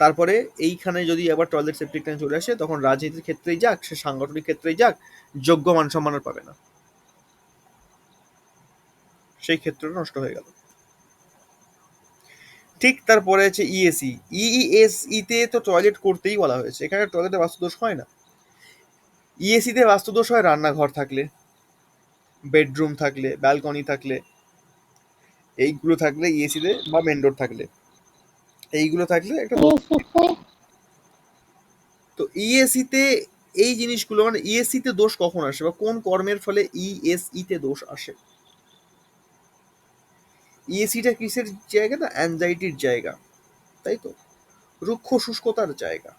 তারপরে এইখানে যদি আবার টয়লেট সেপটিক ট্যাঙ্ক চলে আসে, তখন রাজনীতির ক্ষেত্রেই যাক, সে সাংগঠনিক ক্ষেত্রেই যাক, যোগ্য মান সম্মান আর পাবে না, সেই ক্ষেত্রটা নষ্ট হয়ে গেল। ঠিক তারপরে আছে ইএসই। ইএসইতে তো টয়লেট করতেই বলা হয়েছে, এখানে টয়লেটে বাস্তুদোষ হয় না। ইএসিতে বাস্তুদোষ হয় রান্নাঘর থাকলে, বেডরুম থাকলে, ব্যালকনি থাকলে, এইগুলো থাকলে ইএসিতে, বা মেন ডোর থাকলে, এইগুলো থাকলে একটা দোষ। ইএসসিতে তো ইএসিতে এই জিনিসগুলো মানে ইএসিতে দোষ কখন আসে বা কোন কর্মের ফলে ইএসইতে দোষ আসে? ইএসিটা কিসের জায়গা না, অ্যাংজাইটির জায়গা, তাই তো, রুক্ষ শুষ্কতার জায়গা।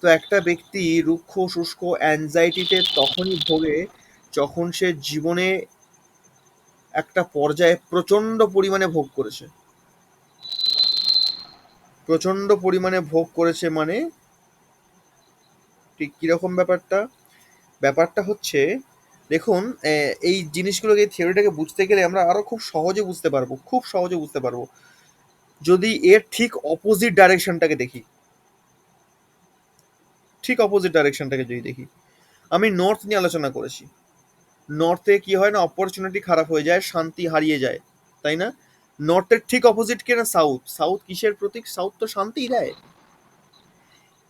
তো একটা ব্যক্তি রুক্ষ শুষ্ক অ্যাংজাইটিতে তখনই ভোগে যখন সে জীবনে একটা পর্যায়ে প্রচন্ড পরিমাণে ভোগ করেছে। প্রচন্ড পরিমাণে ভোগ করেছে মানে ঠিক কিরকম ব্যাপারটা? ব্যাপারটা হচ্ছে, দেখুন, এই জিনিসগুলোকে, এই থিওরিটাকে বুঝতে গেলে আমরা আরো খুব সহজে বুঝতে পারবো, খুব সহজে বুঝতে পারবো যদি এর ঠিক অপোজিট ডাইরেকশনটাকে দেখি। ঠিক অপোজিট ডাইরেকশনটাকে যদি দেখি, আমি নর্থ নিয়ে আলোচনা করেছি। নর্থে কি হয় না, অপরচুনিটি খারাপ হয়ে যায়, শান্তি হারিয়ে যায়, তাই না? নর্থের ঠিক অপোজিট কে না সাউথ। সাউথ কিসের প্রতীক? সাউথ তো শান্তি দেয়।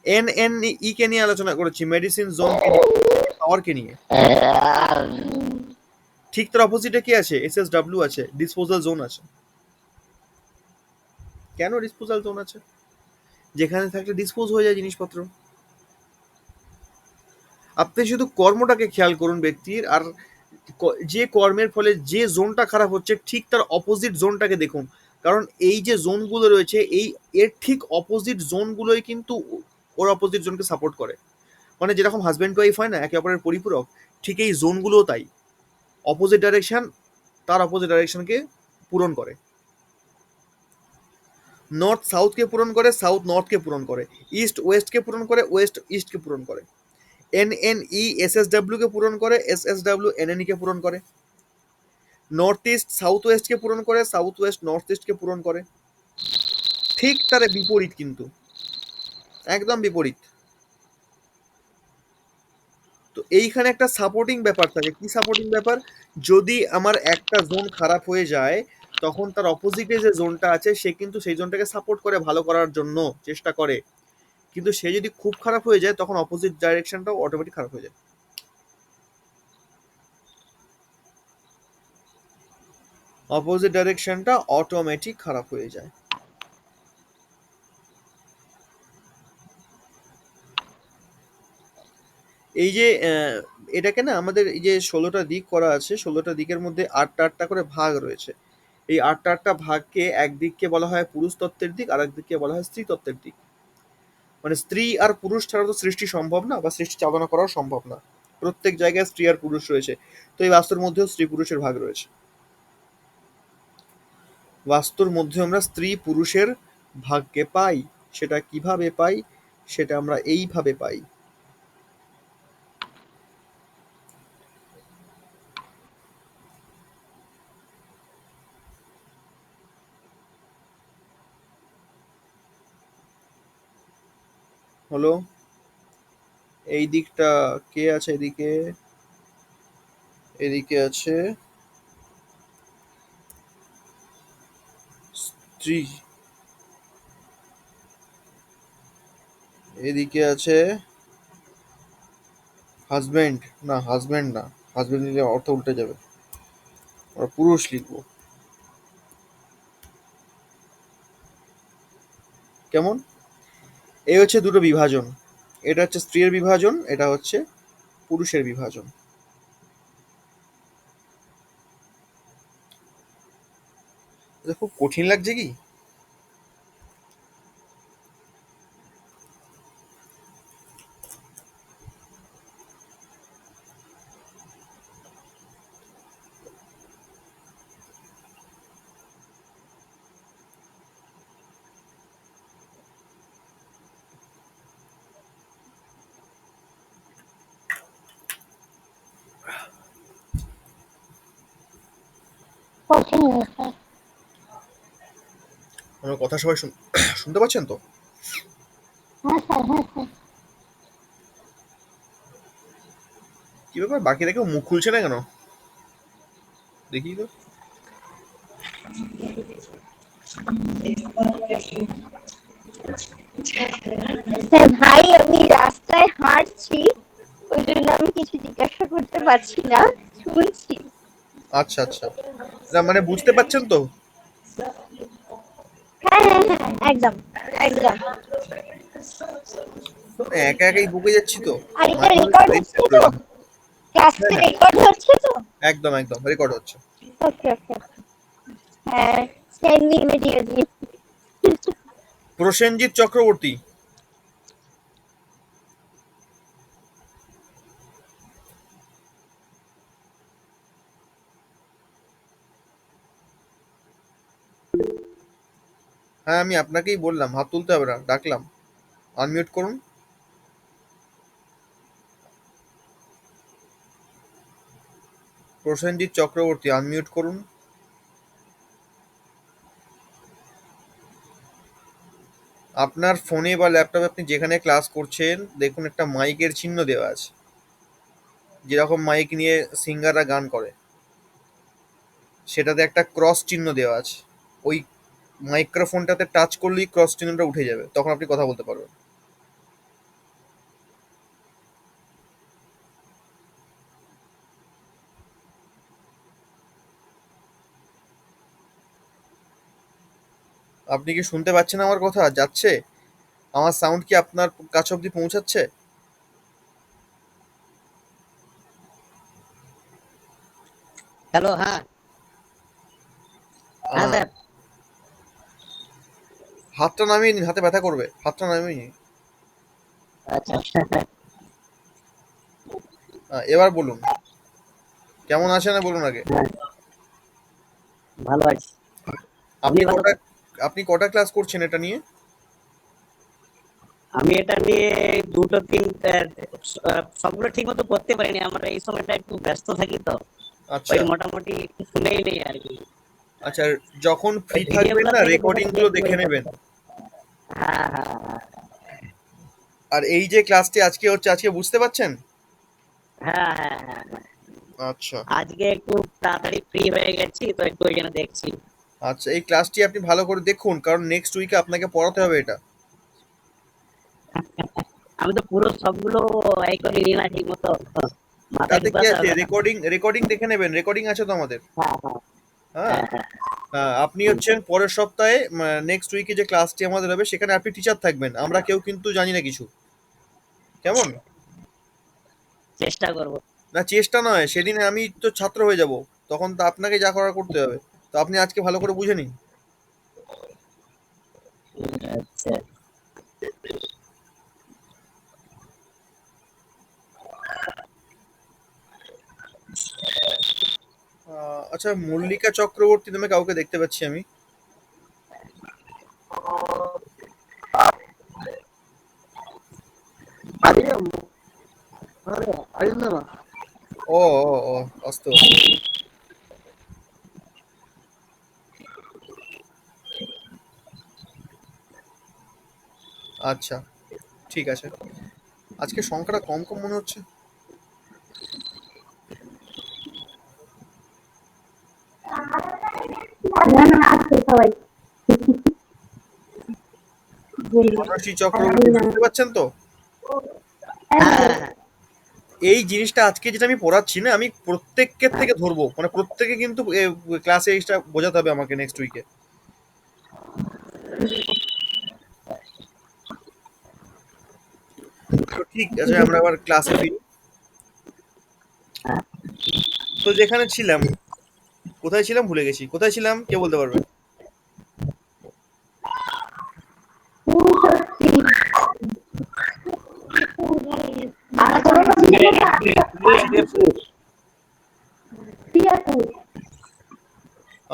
এন এন ই কে নিয়ে আলোচনা করেছি, মেডিসিন জোন কে নিয়ে, পাওয়ার কে নিয়ে। ঠিক তার অপোজিটে কি আছে? এসএসডব্লিউ আছে, ডিসপোজাল জোন আছে। কেন ডিসপোজাল জোন আছে? যেখানে থাকলে ডিসপোজ হয়ে যায় জিনিসপত্র। আপনি শুধু কর্মটাকে খেয়াল করুন ব্যক্তির, আর যে কর্মের ফলে যে জোনটা খারাপ হচ্ছে ঠিক তার অপোজিট জোনটাকে দেখুন। কারণ এই যে জোনগুলো রয়েছে, এই এর ঠিক অপোজিট জোনগুলোই কিন্তু ওর অপোজিট জোনকে সাপোর্ট করে। মানে যেরকম হাজব্যান্ড ওয়াইফ হয় না, একে অপরের পরিপূরক, ঠিক এই জোনগুলোও তাই। অপোজিট ডাইরেকশন তার অপোজিট ডাইরেকশনকে পূরণ করে। নর্থ সাউথকে পূরণ করে, সাউথ নর্থকে পূরণ করে, ইস্ট ওয়েস্টকে পূরণ করে, ওয়েস্ট ইস্টকে পূরণ করে। এনএনই এসএসডব্লিউ কে পূরণ করে, এসএসডব্লিউ এনএনই কে পূরণ করে। নর্থ ইস্ট সাউথ ওয়েস্টকে পূরণ করে, সাউথ ওয়েস্ট নর্থ ইস্টকে পূরণ করে। ঠিক তার বিপরীত কিন্তু, একদম বিপরীত। তো এইখানে একটা সাপোর্টিং ব্যাপার থাকে। কি সাপোর্টিং ব্যাপার? যদি আমার একটা জোন খারাপ হয়ে যায়, তখন তার অপোজিটে যে জোনটা আছে সে কিন্তু সেই জোনটাকে সাপোর্ট করে, ভালো করার জন্য চেষ্টা করে। কিন্তু সে যদি খুব খারাপ হয়ে যায়, তখন অপোজিট ডাইরেকশনটাও অটোমেটিক খারাপ হয়ে যায়। অপোজিট ডাইরেকশনটা অটোমেটিক খারাপ হয়ে যায়। এই যে এটাকে না, আমাদের এই যে 16টা দিক করা আছে, 16টা দিকের মধ্যে 8টা 8টা করে ভাগ রয়েছে। এই 8টা 8টা ভাগকে, এক দিককে বলা হয় পুরুষ তত্ত্বের দিক, আর এক দিককে বলা হয় স্ত্রী তত্ত্বের দিক। মানে স্ত্রী আর পুরুষ ছাড়া তো সৃষ্টি সম্ভব না, বা সৃষ্টি চালনা করাও সম্ভব না। প্রত্যেক জায়গায় স্ত্রী আর পুরুষ রয়েছে। তো এই বাস্তুর মধ্যেও স্ত্রী পুরুষের ভাগ রয়েছে। বাস্তুর মধ্যে আমরা স্ত্রী পুরুষের ভাগকে পাই। সেটা কিভাবে পাই? সেটা আমরা এইভাবে পাই। হলো, এই দিকটা কে আছে? এদিকে, এদিকে আছে স্ত্রী, এদিকে আছে হাজবেন্ড। না, হাজবেন্ড না, হাজবেন্ড নিলে অর্থ উল্টে যাবে, আমরা পুরুষ লিখবো। কেমন? এই হচ্ছে দুটো বিভাজন। এটা হচ্ছে স্ত্রীর বিভাজন, এটা হচ্ছে পুরুষের বিভাজন। এটা খুব কঠিন লাগছে কি? কঠিন না স্যার। আমার কথা সবাই শুনতে পাচ্ছেন তো? হ্যাঁ স্যার, হ্যাঁ স্যার। কি ব্যাপার, বাকিরা কেউ মুখ খুলছে না কেন? দেখি তো। স্যার ভাই, আমি রাস্তায় হাঁটছি, ওই জন্য আমি কিছু জিজ্ঞাসা করতে পারছি না, শুনছি। আচ্ছা আচ্ছা, না মানে বুঝতে পাচ্ছেন তো? হ্যাঁ হ্যাঁ হ্যাঁ, একদম একদম। একা একাই বকে যাচ্ছি তো, আর এটা মাঝে মাঝে রেকর্ড সাইলেন্ট হচ্ছে তো? প্রয়োজন। হ্যাঁ ক্লাসটা হ্যাঁ, রেকর্ড হচ্ছে তো? একদম একদম রেকর্ড হচ্ছে। ওকে ওকে। হ্যাঁ, send me immediately. Prosenjit Chakraborty. হ্যাঁ, আমি আপনাকেই বললাম, হাত তুলতে হবে না, ডাকলাম। আনমিউট করুন। প্রসেনজিৎ চক্রবর্তী, আনমিউট করুন। আপনার ফোনে বা ল্যাপটপে আপনি যেখানে ক্লাস করছেন দেখুন একটা মাইকের চিহ্ন দেওয়া আছে, যেরকম মাইক নিয়ে সিঙ্গাররা গান করে, সেটাতে একটা ক্রস চিহ্ন দেওয়া আছে। ওই মাইক্রোফোনটাতে টাচ করলেই ক্রস চিহ্নটা উঠে যাবে, তখন আপনি কথা বলতে পারবেন। আপনি কি শুনতে পাচ্ছেন আমার কথা যাচ্ছে? আমার সাউন্ড কি আপনার কাছে অবধি পৌঁছাচ্ছে? হ্যালো, হ্যাঁ হ্যাঁ আহ, স্যার। হাতটা নামিয়ে নিন, হাতে ব্যথা করবে, হাতটা নামিয়ে নিন। আচ্ছা এবার বলুন, কেমন আছেন বলুন আগে। হ্যাঁ, ভালো আছি। আপনি আপনি ভালো কটা তো? আপনি কটা ক্লাস করছেন এটা নিয়ে? আমি এটা নিয়ে দুটো তিনটে সবগুলো ঠিক মতো করতে পারিনি, আমরা এই সময়টা একটু ব্যস্ত থাকি তো, ওই আচ্ছা মোটামুটি শুনেই নেই আর কি। আচ্ছা, যখন ওই ফ্রি ভিডিও থাকবেন গুলো না থেকে যেটা রেকর্ডিং গুলো দেখি দেখে ওই নেবেন। হ্যাঁ হ্যাঁ হ্যাঁ আর এই যে ক্লাসটি আজকে হচ্ছে, আজকে বুঝতে পারছেন? হ্যাঁ হ্যাঁ হ্যাঁ হ্যাঁ। আচ্ছা আজকে একটু তাড়াতাড়ি ফ্রি হয়ে গেছি তো একটু ওই জন্য দেখছি। আচ্ছা, এই ক্লাসটি আপনি ভালো করে দেখুন, কারণ নেক্সট উইকে আপনাকে পড়াতে হবে এটা। আমি তো পুরো সবগুলো এই করে নিই না ঠিক মতো, মাথায় তাতে কি ঢুকাতে আছে, হবে না। রেকর্ডিং রেকর্ডিং দেখে নেবেন, রেকর্ডিং আছে তো আমাদের। হ্যাঁ হ্যাঁ হ্যাঁ। হ্যাঁ হ্যাঁ আপনি হচ্ছেন পরের সপ্তাহে, নেক্সট উইকে যে ক্লাসটি আমাদের হবে সেখানে আপনি টিচার থাকবেন, আমরা কেউ কিন্তু জানি না কিছু। কেমন? চেষ্টা করবো। না চেষ্টা নয়, সেদিন আমি তো ছাত্র হয়ে যাব, তখন তো আপনাকে যা করার করতে হবে। তো আপনি আজকে ভালো করে বুঝে নিন। আচ্ছা। আচ্ছা, মল্লিকা চক্রবর্তী নামে কাউকে দেখতে পাচ্ছি আমি। ও ও ও, অস্ত অস্ত। আচ্ছা, ঠিক আছে। আজকে সংখ্যাটা কম কম মনে হচ্ছে। না না আছে সবাই। মনস্বী চক্রবর্তী, শুনতে পাচ্ছেন তো? হ্যাঁ হ্যাঁ হ্যাঁ। এই জিনিসটা আজকে যেটা আমি পড়াচ্ছি না, আমি প্রত্যেকের থেকে ধরবো, মানে প্রত্যেকে কিন্তু ক্লাসে এইটা বোঝাতে হবে আমাকে নেক্সট উইকে। তো ঠিক আছে, আমরা আবার ক্লাসে ফিরি। তো যেখানে ছিলাম, কোথায় ছিলাম ভুলে গেছি, কোথায় ছিলাম কে বলতে পারবে?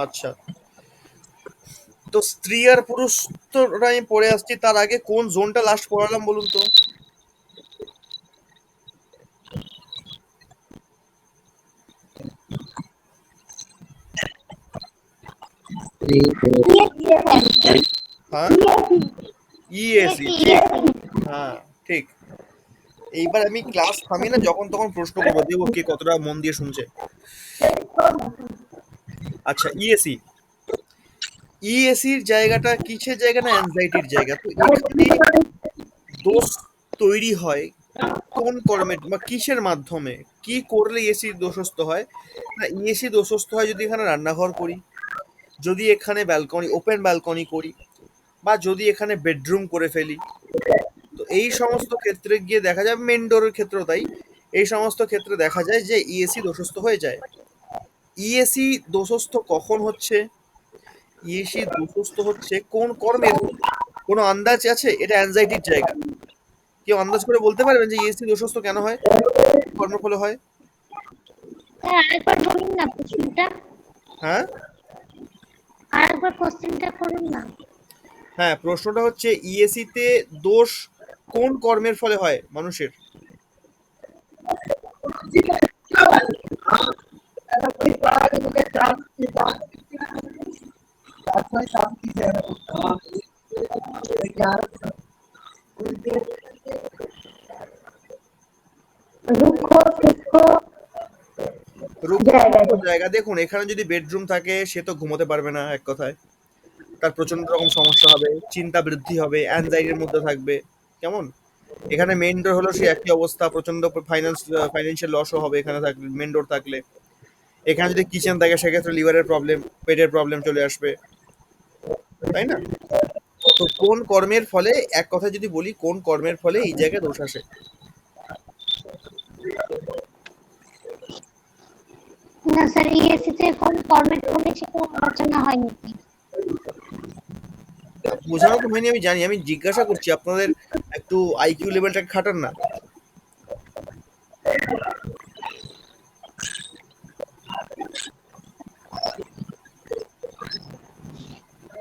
আচ্ছা, তো স্ত্রী আর পুরুষ তো ওটা আমি পড়ে আসছি, তার আগে কোন জোনটা লাস্ট পড়ালাম বলুন তো? হ্যাঁ, ইএসি, ঠিক। হ্যাঁ, ঠিক। এইবার আমি ক্লাস থামি না, যখন তখন প্রশ্ন করবো, দেখবো কে কতটা মন দিয়ে শুনছে। আচ্ছা, ইএসি। ইএসির জায়গাটা কিসের জায়গা? না অ্যাংজাইটির জায়গা। তো এখানে দোষ তৈরি হয় কোন কর্মের বা কিসের মাধ্যমে, কি করলে ইএসি দোষস্থ হয়? না, ইএসি দোষস্থ হয় যদি এখানে রান্নাঘর করি, যদি এখানে ব্যালকনি, ওপেন ব্যালকনি করি, বা যদি এখানে বেডরুম করে ফেলি। তো এই সমস্ত ক্ষেত্রে গিয়ে দেখা যায়, মেন ডোরের ক্ষেত্রেও তাই, এই সমস্ত ক্ষেত্রে দেখা যায় যে ইএসি দোষস্থ হয়ে যায়। ইএসি দোষস্থ কখন হচ্ছে? ইএসি দোষস্থ হচ্ছে কোন কর্মের? কোনো আন্দাজ আছে? এটা অ্যাংজাইটির জায়গা। কেউ আন্দাজ করে বলতে পারবেন যে ইএসসি দোষস্থ কেন হয়, কর্মফলে হয়? স্যার আরেকবার বলুন না প্রশ্নটা, হ্যাঁ, আরেকবার কোশ্চেনটা করুন না। হ্যাঁ, প্রশ্নটা হচ্ছে ইএসি তে দোষ কোন কর্মের ফলে হয় মানুষের? দুঃখ সুখ রুক্ষ জায়গায়। জায়গা, দেখুন এখানে যদি বেডরুম থাকে সে তো ঘুমোতে পারবে না এক কথায়, তার প্রচন্ড রকম সমস্যা হবে, চিন্তা বৃদ্ধি হবে, অ্যাংজাইটির মধ্যে থাকবে। কেমন? এখানে মেইন ডোর হলো সেই একই অবস্থা, প্রচন্ড ফাইন্যান্সিয়াল লসও হবে এখানে থাকলে, মেইন ডোর থাকলে। এখানে যদি কিচেন থাকে সেক্ষেত্রে লিভারের প্রবলেম, পেটের প্রবলেম চলে আসবে, তাই না? তো কোন কর্মের ফলে, এক কথা যদি বলি কোন কর্মের ফলে এই জায়গায় দোষ আসে? না স্যার, ইএসসি তে কোন ফরম্যাট হবে সেটা আলোচনা হয়নি। বোঝানো তো হয়নি, আমি জানি, আমি জিজ্ঞাসা করছি আপনাদের, একটু আইকিউ লেভেলটাকে খাটান না।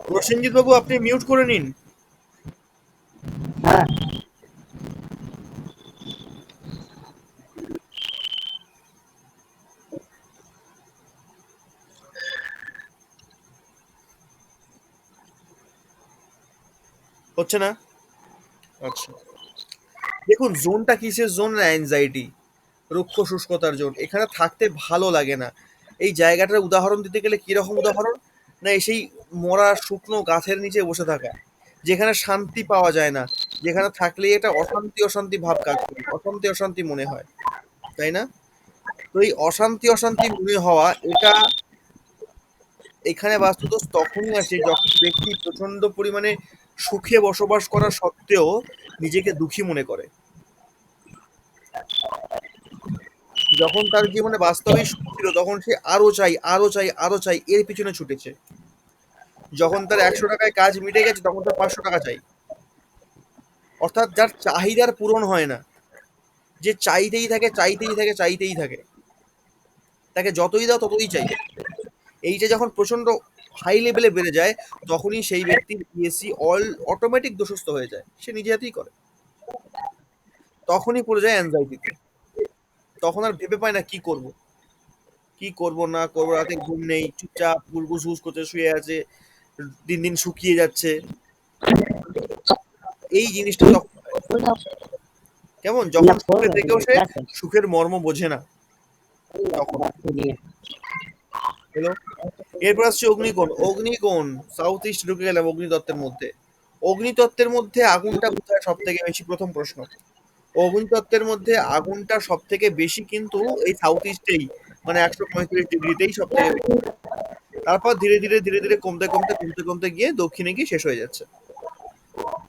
প্রসেনজিৎ বাবু আপনি মিউট করে নিন। হ্যাঁ, হচ্ছে না? আচ্ছা, দেখুন জোনটা কিসের জোন? অ্যাংজাইটি, রুক্ষ শুষ্কতার জোন। এখানে থাকতে ভালো লাগে না। এই জায়গাটার উদাহরণ দিতে গেলে কিরকম উদাহরণ, না সেই মরা শুকনো গাছের নিচে বসে থাকা, যেখানে শান্তি পাওয়া যায় না, যেখানে থাকলে এটা অশান্তি অশান্তি ভাব কাজ করে, অশান্তি অশান্তি মনে হয়, তাই না? তো এই অশান্তি অশান্তি মনে হওয়া, এটা এখানে বাস্তুত তখনই আসে যখন ব্যক্তি প্রচন্ড পরিমাণে সুখে বসবাস করা সত্ত্বেও নিজেকে দুঃখী মনে করে। যখন তার জীবনে বাস্তবেই সুখ ছিল তখন সে আরো চাই, আরো চাই, আরো চাই, এর পিছনে ছুটেছে। যখন তার 100 টাকায় কাজ মিটে গেছে তখন তার 500 টাকা চাই। অর্থাৎ যার চাহিদার পূরণ হয় না, যে চাইতেই থাকে, চাইতেই থাকে, চাইতেই থাকে, তাকে যতই দাও ততই চাই। এইটা যখন প্রচন্ড হাই লেভেলে বেড়ে যায় তখনই সেই ব্যক্তির পিএসসি অটোমেটিক দোষস্থ হয়ে যায়, সে নিজে হাতেই করে। তখনই পড়ে যায় অ্যাংজাইটিতে। তখন আর ভেবে পায় না কি করব, কি করব না করব, রাতে ঘুম নেই, চুপচাপ গুস করতে শুয়ে আছে, দিন দিন শুকিয়ে যাচ্ছে। এই জিনিসটা তখন হয়। কেমন? যখন সুখে থেকেও সে সুখের মর্ম বোঝে না তখন। হলো। এরপর আসছে অগ্নিকোণ। অগ্নিকোণ, সাউথ ইস্ট ঢুকে গেলাম অগ্নিতত্ত্বের মধ্যে। অগ্নিতত্ত্বের মধ্যে আগুনটা কোথায় সব থেকে বেশি? প্রথম প্রশ্ন। অগ্নিতত্ত্বের মধ্যে আগুনটা সব থেকে বেশি কিন্তু এই সাউথ ইস্টেই, মানে 135 ডিগ্রিতেই সব থেকে বেশি। তারপর ধীরে ধীরে ধীরে ধীরে কমতে কমতে কমতে কমতে গিয়ে দক্ষিণে গিয়ে শেষ হয়ে যাচ্ছে।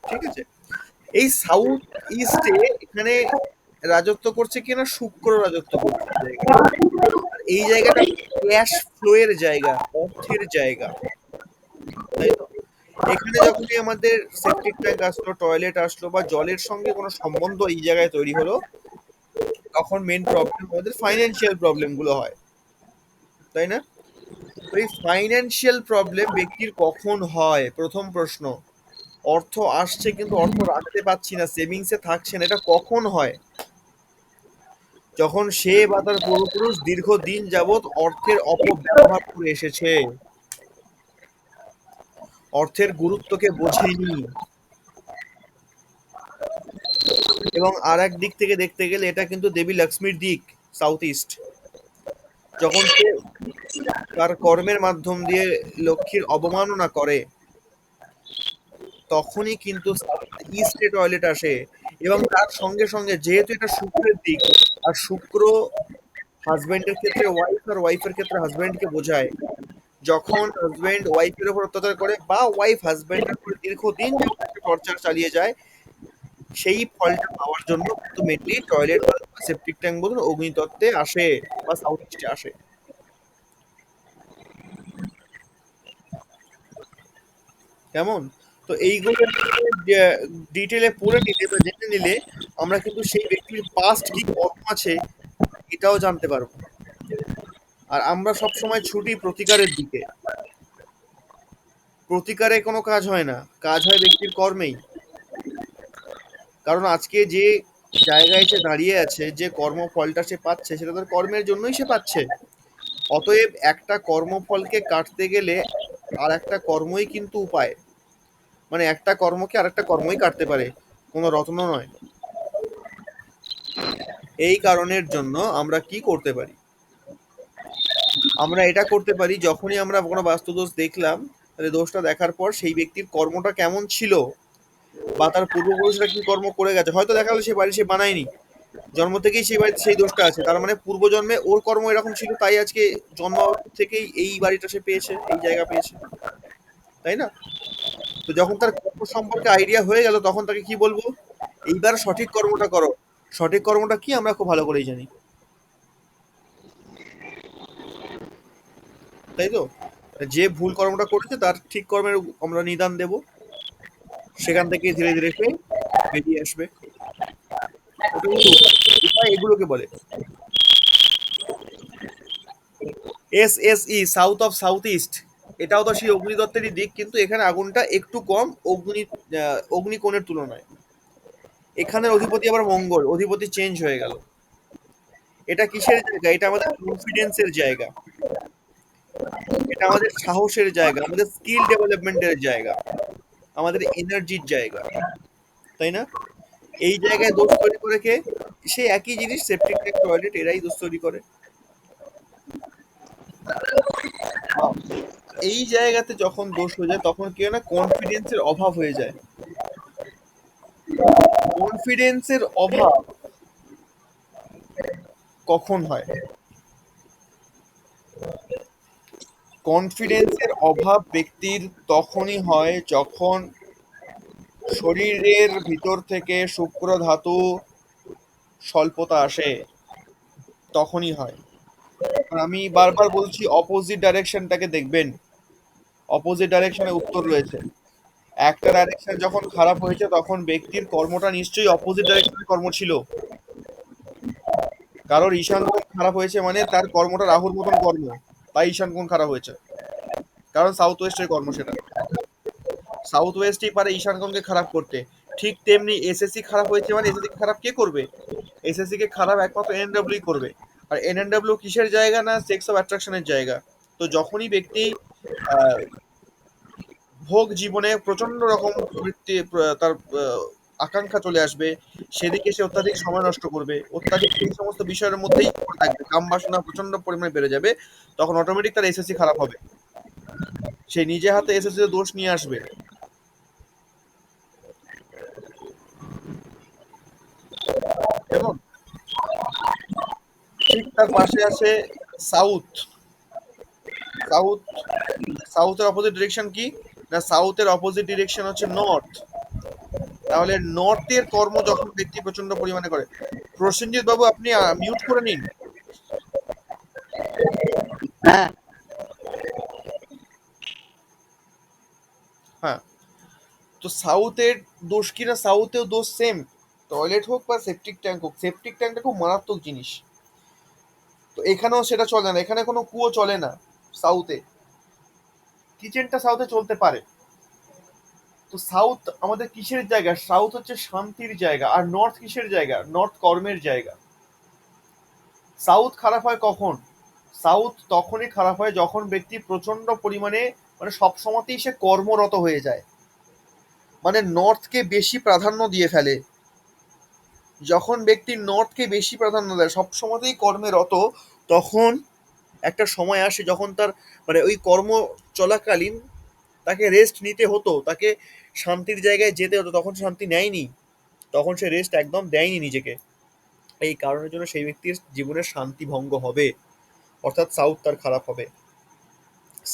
ঠিক আছে? এই সাউথ ইস্টে এখানে রাজত্ব করছে কিনা, শুক্র রাজত্ব করছে এই জায়গায়। আর এই জায়গাটা ক্যাশ ফ্লো এর জায়গা, অর্থের জায়গা, তাই তো? এখানে যখনই আমাদের সেপটিক ট্যাঙ্ক আসলো, টয়লেট আসলো, বা জলের সঙ্গে কোনো সম্বন্ধ এই জায়গায় তৈরি হলো, তখন মেন প্রবলেম আমাদের ফাইন্যান্সিয়াল প্রবলেম গুলো হয়, তাই না? তো এই ফাইন্যান্সিয়াল প্রবলেম ব্যক্তির কখন হয়? প্রথম প্রশ্ন। অর্থ আসছে কিন্তু অর্থ রাখতে পারছি না, সেভিংসে থাকছে না, এটা কখন হয়? যখন সে বা তার পূর্বপুরুষ দীর্ঘদিন যাবৎ অর্থের অপব্যবহার করে এসেছে, অর্থের গুরুত্বকে বোঝেনি। এবং আর এক দিক থেকে দেখতে গেলে এটা কিন্তু দেবী লক্ষ্মীর দিক, সাউথ ইস্ট। যখন সে তার কর্মের মাধ্যম দিয়ে লক্ষ্মীর অবমাননা করে তখনই কিন্তু সাউথ ইস্টে টয়লেট আসে। এবং তার সঙ্গে সঙ্গে যেহেতু এটা শুক্রের দিক, আর শুক্র হাজবেন্ডের ক্ষেত্রে ওয়াইফ, আর ওয়াইফের ক্ষেত্রে হাজবেন্ডকে বোঝায়, যখন হাজবেন্ড ওয়াইফের উপর অত্যাচার করে বা ওয়াইফ হাজবেন্ডের উপর দীর্ঘদিন যখন টর্চার চালিয়ে যায়, সেই ফলটা পাওয়ার জন্য কিন্তু মেনলি টয়লেট বা সেপটিক ট্যাঙ্ক বলুন অগ্নিতত্ত্বে আসে বা সাউথ ইস্টে আসে। কেমন? তো এইগুলো ডিটেলে পড়ে নিলে বা জেনে নিলে আমরা কিন্তু সেই ব্যক্তির পাস্ট কি কর্ম আছে এটাও জানতে পারবো। আর আমরা সব সময় ছুটি প্রতিকারের দিকে। প্রতিকারে কোনো কাজ হয় না, কাজ হয় ব্যক্তির কর্মেই। কারণ আজকে যে জায়গায় সে দাঁড়িয়ে আছে, যে কর্মফলটা সে পাচ্ছে, সেটা তার কর্মের জন্যই সে পাচ্ছে। অতএব একটা কর্মফলকে কাটতে গেলে আর একটা কর্মই কিন্তু উপায়, মানে একটা কর্মকে আর একটা কর্মই কাটতে পারে, কোনো রত্ন নয়। এই কারণের জন্য আমরা কি করতে পারি, আমরা এটা করতে পারি, যখনই আমরা কোনো বাস্তুদোষ দেখলাম, তাহলে দোষটা দেখার পর সেই ব্যক্তির কর্মটা কেমন ছিল বা তার পূর্বপুরুষরা কি কর্ম করে গেছে। হয়তো দেখা গেলো সে বাড়ি সে বানায়নি, জন্ম থেকেই সেই বাড়িতে সেই দোষটা আছে, তার মানে পূর্বজন্মে ওর কর্ম এরকম ছিল, তাই আজকে জন্ম থেকেই এই বাড়িটা সে পেয়েছে, এই জায়গা পেয়েছে, তাই না? তো যখন তার কর্ম সম্পর্কে আইডিয়া হয়ে গেল, তখন তাকে কি বলবো, এইবার সঠিক কর্মটা করো। সঠিক কর্মটা কি আমরা খুব ভালো করেই জানি, তাই তো? যে ভুল কর্মটা করেছে তার ঠিক কর্মের আমরা নিদান দেব, সেখান থেকে ধীরে ধীরে সে বেরিয়ে আসবে। ওটা কিন্তু উপায় এগুলোকে বলে। SSE, south of south east, এটাও তো সেই অগ্নিদত্তেরই দিক, কিন্তু এখানে আগুনটা একটু কম অগ্নিকোণের তুলনায়। এখানের অধিপতি আবার মঙ্গল, অধিপতি চেঞ্জ হয়ে গেল। এটা কিসের জায়গা? এটা আমাদের কনফিডেন্সের জায়গা, এটা আমাদের সাহসের জায়গা, আমাদের স্কিল ডেভেলপমেন্টের জায়গা, আমাদের এনার্জির জায়গা, তাই না? এই জায়গায় দোষ তৈরি করে কে? সে একই জিনিস, সেপটিক ট্যাঙ্ক, টয়লেট, এরাই দোষ তৈরি করে। এই জায়গাতে যখন দোষ হয়ে যায়, তখন কি হয় না, কনফিডেন্সের অভাব হয়ে যায়। কনফিডেন্সের অভাব কখন হয়? কনফিডেন্সের অভাব ব্যক্তির তখনই হয় যখন শরীরের ভিতর থেকে শুক্র ধাতু স্বল্পতা আসে, তখনই হয়। আর আমি বারবার বলছি, অপোজিট ডাইরেকশনটাকে দেখবেন, অপোজিট ডাইরেকশনে উত্তর রয়েছে। একটা ডাইরেকশন যখন খারাপ হয়েছে, তখন ব্যক্তির কর্মটা নিশ্চয়ই অপোজিট ডাইরেকশনে কর্ম ছিল। কারোর ঈশান কোণ খারাপ হয়েছে মানে তার কর্মটা রাহুর মতন কর্ম, তাই ঈশান কোণ খারাপ হয়েছে, কারণ সাউথ ওয়েস্টের কর্ম সেটা। সাউথ ওয়েস্টই পারে ঈশান কোণকে খারাপ করতে। ঠিক তেমনি SSC খারাপ হয়েছে মানে SSC কে খারাপ কে করবে? SSC কে খারাপ একমাত্র NW করবে। আর NW কিসের জায়গা? না, সেক্স অফ অ্যাট্রাকশনের জায়গা। তো যখনই ব্যক্তি আহ, ভোগ জীবনে প্রচন্ড রকম প্রবৃত্তি, তার আকাঙ্ক্ষা চলে আসবে, সেদিকে সে অত্যাধিক সময় নষ্ট করবে, অত্যাধিক সেই সমস্ত বিষয়ের মধ্যেই পড়ে থাকবে, কাম বাসনা প্রচন্ড পরিমাণে বেড়ে যাবে, তখন অটোমেটিক তার SSC খারাপ হবে, সে নিজে হাতে SSC তে দোষ নিয়ে আসবে। কেমন? ঠিক তার পাশে আছে সাউথ। সাউথ, সাউথের অপোজিট ডিরেকশন কি? না, সাউথের অপোজিট ডিরেকশন হচ্ছে নর্থ। তাহলে নর্থের কর্ম যখন ব্যক্তি প্রচন্ড পরিমাণে করে, প্রসেনজিৎ বাবু আপনি মিউট করে নিন। হ্যাঁ, হ্যাঁ, তো সাউথের দোষ কি? না, সাউথেও দোষ সেম, টয়লেট হোক বা সেপটিক ট্যাঙ্ক হোক। সেপটিক ট্যাঙ্কটা খুব মারাত্মক জিনিস, তো এখানেও সেটা চলে না, এখানে কোনো কুয়ো চলে না সাউথে, কিচেনটা সাউথে চলতে পারে। তো সাউথ আমাদের কিসের জায়গা? সাউথ হচ্ছে শান্তির জায়গা। আর নর্থ কিসের জায়গা? নর্থ কর্মের জায়গা। সাউথ খারাপ হয় কখন? সাউথ তখনই খারাপ হয় যখন ব্যক্তি প্রচন্ড পরিমাণে, মানে সব সময়তেই সে কর্মরত হয়ে যায়, মানে নর্থকে বেশি প্রাধান্য দিয়ে ফেলে। যখন ব্যক্তি নর্থকে বেশি প্রাধান্য দেয়, সব সময়তেই কর্মে রত, তখন একটা সময় আসে যখন তার, মানে ওই কর্ম চলাকালীন তাকে রেস্ট নিতে হতো, তাকে শান্তির জায়গায় যেতে হতো, তখন শান্তি নেয়নি, তখন সে রেস্ট একদম দেয়নি নিজেকে। এই কারণের জন্য সেই ব্যক্তির জীবনের শান্তি ভঙ্গ হবে, অর্থাৎ সাউথ তার খারাপ হবে।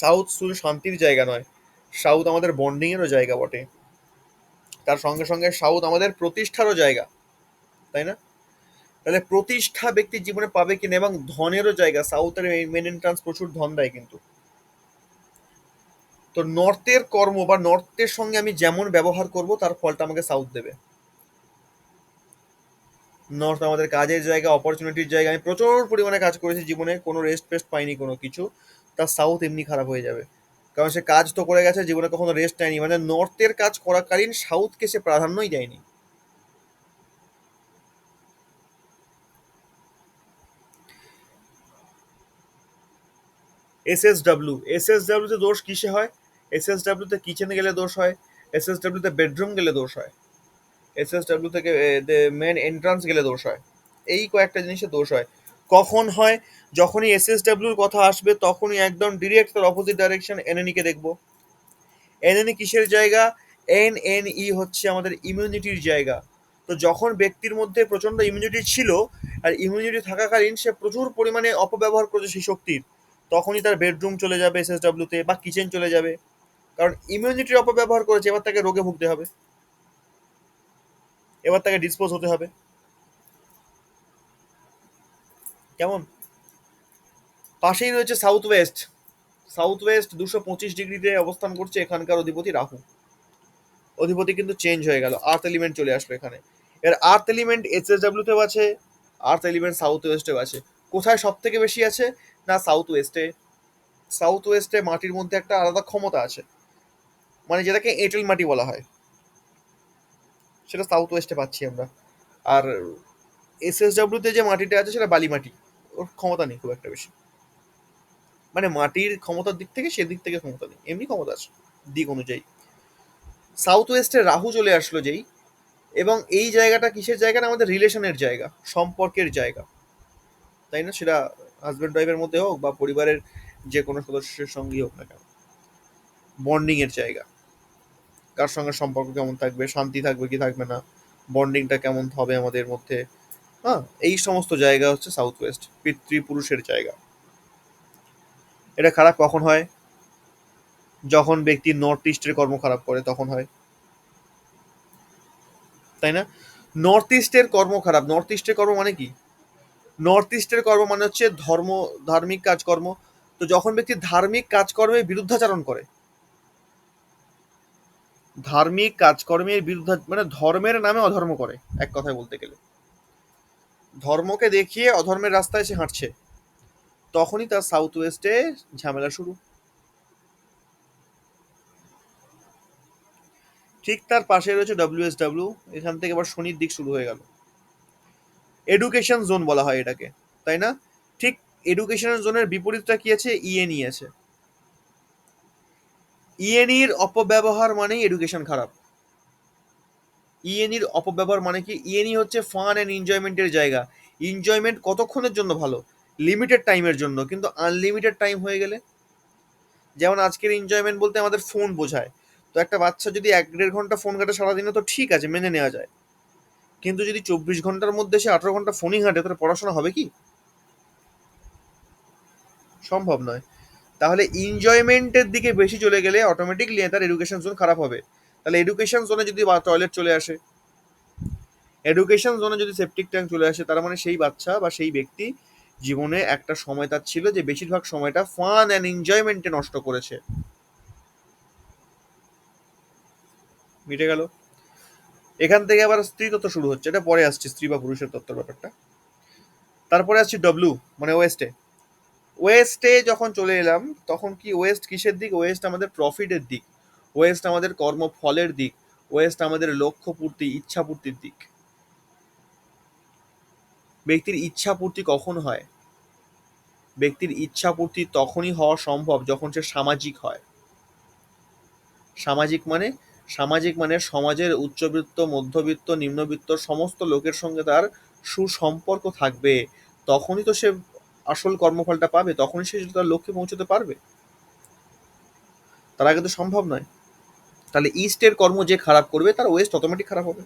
সাউথ শুধু শান্তির জায়গা নয়, সাউথ আমাদের বন্ডিং এরও জায়গা বটে। তার সঙ্গে সঙ্গে সাউথ আমাদের প্রতিষ্ঠারও জায়গা, তাই না? তাহলে প্রতিষ্ঠা ব্যক্তির জীবনে পাবে কিনা, এবং ধনেরও জায়গা, সাউথের মেন এন্ট্রান্স প্রচুর ধন দেয় কিন্তু। তো নর্থের কর্ম বা নর্থের সঙ্গে আমি যেমন ব্যবহার করব, তার ফলটা আমাকে সাউথ দেবে। নর্থ আমাদের কাজের জায়গা, অপরচুনিটির জায়গা, আমি প্রচুর পরিমাণে কাজ করেছি জীবনে, কোনো রেস্ট ফেস্ট পাইনি কোনো কিছু, তার সাউথ এমনি খারাপ হয়ে যাবে। কারণ সে কাজ তো করে গেছে, জীবনে কখনো রেস্ট নেয়নি, মানে নর্থের কাজ করাকালীন সাউথকে সে প্রাধান্যই দেয়নি। এসএসডব্লিউ তে দোষ কিসে হয়? এসএসডব্লিউ তে কিচেনে গেলে দোষ হয়, এসএসডব্লিউ তে বেডরুম গেলে দোষ হয়, এসএসডব্লিউ থেকে মেন এন্ট্রান্স গেলে দোষ হয়। এই কয়েকটা জিনিসে দোষ হয়। কখন হয়? যখনই এসএসডব্লিউর কথা আসবে তখনই একদম ডিরেক্ট তার অপোজিট ডাইরেকশন এনএনই দেখবো। এনএনই কিসের জায়গা? এনএনই হচ্ছে আমাদের ইমিউনিটির জায়গা। তো যখন ব্যক্তির মধ্যে প্রচন্ড ইমিউনিটি ছিল আর ইমিউনিটি থাকাকালীন সে প্রচুর পরিমাণে অপব্যবহার করেছে সেই শক্তির, তখনই তার বেডরুম চলে যাবে এসএসডব্লিউতে বা কিচেন চলে যাবে। কারণ ইমিউনিটির অপব্যবহার করেছে, এবার তাকে রোগে ভুগতে হবে, এবার তাকে ডিসপোজ হতে হবে। কেমন? পাশেই রয়েছে সাউথ ওয়েস্ট। সাউথ ওয়েস্ট 225 ডিগ্রিতে অবস্থান করছে, এখানকার অধিপতি রাহু। অধিপতি কিন্তু চেঞ্জ হয়ে গেল, আর্থ এলিমেন্ট চলে আসলো এখানে। এর আর্থ এলিমেন্ট এসএসডব্লিউতেও আছে, আর্থ এলিমেন্ট সাউথ ওয়েস্টেও আছে। কোথায় সব থেকে বেশি আছে? না সাউথ ওয়েস্টে। সাউথ ওয়েস্টে মাটির মধ্যে একটা আলাদা ক্ষমতা আছে, মানে যেটাকে এঁটেল মাটি বলা হয়, সেটা সাউথ ওয়েস্টে পাচ্ছি আমরা। আর এসএসডব্লিউতে যে মাটিটা আছে সেটা বালি মাটি, ওর ক্ষমতা নেই খুব একটা বেশি, মানে মাটির ক্ষমতার দিক থেকে সেদিক থেকে ক্ষমতা নেই, এমনি ক্ষমতা আছে দিক অনুযায়ী। সাউথ ওয়েস্টে রাহু চলে আসলো যেই, এবং এই জায়গাটা কিসের জায়গা? না আমাদের রিলেশনের জায়গা, সম্পর্কের জায়গা, তাই না? সেটা হাজব্যান্ড ওয়াইফের মধ্যে হোক বা পরিবারের যে কোনো সদস্যের সঙ্গেই হোক না কেন, বন্ডিং এর জায়গা। কার সঙ্গে সম্পর্ক কেমন থাকবে, শান্তি থাকবে কি থাকবে না, বন্ডিংটা কেমন হবে আমাদের মধ্যে, হ্যাঁ, এই সমস্ত জায়গা হচ্ছে সাউথ ওয়েস্ট, পিতৃপুরুষের জায়গা। এটা খারাপ কখন হয়? যখন ব্যক্তি নর্থ ইস্টের কর্ম খারাপ করে তখন হয়, তাই না? নর্থ ইস্টের কর্ম খারাপ, নর্থ ইস্টের কর্ম মানে কি? নর্থ ইস্টের কর্ম মানে হচ্ছে ধার্মিক কাজকর্ম। তো যখন ব্যক্তি ধার্মিক কাজকর্মের বিরুদ্ধাচারণ করে, ধার্মিক কাজকর্মের বিরুদ্ধে মানে ধর্মের নামে অধর্ম করে, এক কথায় বলতে গেলে ধর্মকে দেখিয়ে অধর্মের রাস্তায় সে হাঁটছে, তখনই তার সাউথ ওয়েস্টে ঝামেলা শুরু। ঠিক তার পাশে রয়েছে ডব্লিউএসডব্লিউ, এখান থেকে আবার শনির দিক শুরু হয়ে গেল। এডুকেশন জোন বলা হয় এটাকে, তাই না? ঠিক এডুকেশন জোনের বিপরীতটা কি আছে? ইএনই আছে। ইএনইর অপব্যবহার মানেই এডুকেশন খারাপ। ইএনইর অপব্যবহার মানে কি? ইএনই হচ্ছে ফান অ্যান্ড এনজয়মেন্টের জায়গা। এনজয়মেন্ট কতক্ষণের জন্য ভালো? লিমিটেড টাইমের জন্য, কিন্তু আনলিমিটেড টাইম হয়ে গেলে, যেমন আজকের এনজয়মেন্ট বলতে আমাদের ফোন বোঝায়। তো একটা বাচ্চা যদি 1-1.5 ঘন্টা ফোন ঘাটে সারাদিনে তো ঠিক আছে, মেনে নেওয়া যায়। কিন্তু যদি 24 ঘন্টার মধ্যে সে 18 ঘন্টা ফোনই ঘাটে, তাহলে পড়াশোনা হবে কি? সম্ভব নয়। তাহলে এনজয়মেন্টের দিকে বেশি চলে গেলে অটোমেটিকলি তার এডুকেশন জোন খারাপ হবে। তাহলে এডুকেশন জোনে যদি টয়লেট চলে আসে, এডুকেশন জোনে যদি সেপটিক ট্যাঙ্ক চলে আসে, তার মানে সেই বাচ্চা বা সেই ব্যক্তি জীবনে একটা সময় তার ছিল যে বেশিরভাগ সময়টা ফান অ্যান্ড এনজয়মেন্টে নষ্ট করেছে। মিটে গেল। এখান থেকে আবার স্ত্রী তত্ত্ব শুরু হচ্ছে, এটা পরে আসছে, স্ত্রী বা পুরুষের তত্ত্বের ব্যাপারটা। তারপরে আসছি ডব্লিউ, মানে ওয়েস্টে। ওয়েস্টে যখন চলে এলাম তখন কি ওয়েস্ট কিসের দিক? ওয়েস্ট আমাদের প্রফিটের দিক, ওয়েস্ট আমাদের কর্মফলের দিক, ওয়েস্ট আমাদের লক্ষ্য পূর্তি, ইচ্ছা পূর্তির দিক। ব্যক্তির ইচ্ছা পূর্তি কখন হয়? ব্যক্তির ইচ্ছা পূর্তি তখনই হওয়া সম্ভব যখন সে সামাজিক হয়। সামাজিক মানে সমাজের উচ্চবিত্ত, মধ্যবিত্ত, নিম্নবিত্ত সমস্ত লোকের সঙ্গে তার সুসম্পর্ক থাকবে, তখনই তো সে আসল কর্মফলটা পাবে, তখনই সে তার লক্ষ্যে পৌঁছতে পারবে। তার আগে তো সম্ভব নয়। তাহলে ইস্টের কর্ম যে খারাপ করবে তার ওয়েস্ট অটোমেটিক খারাপ হবে।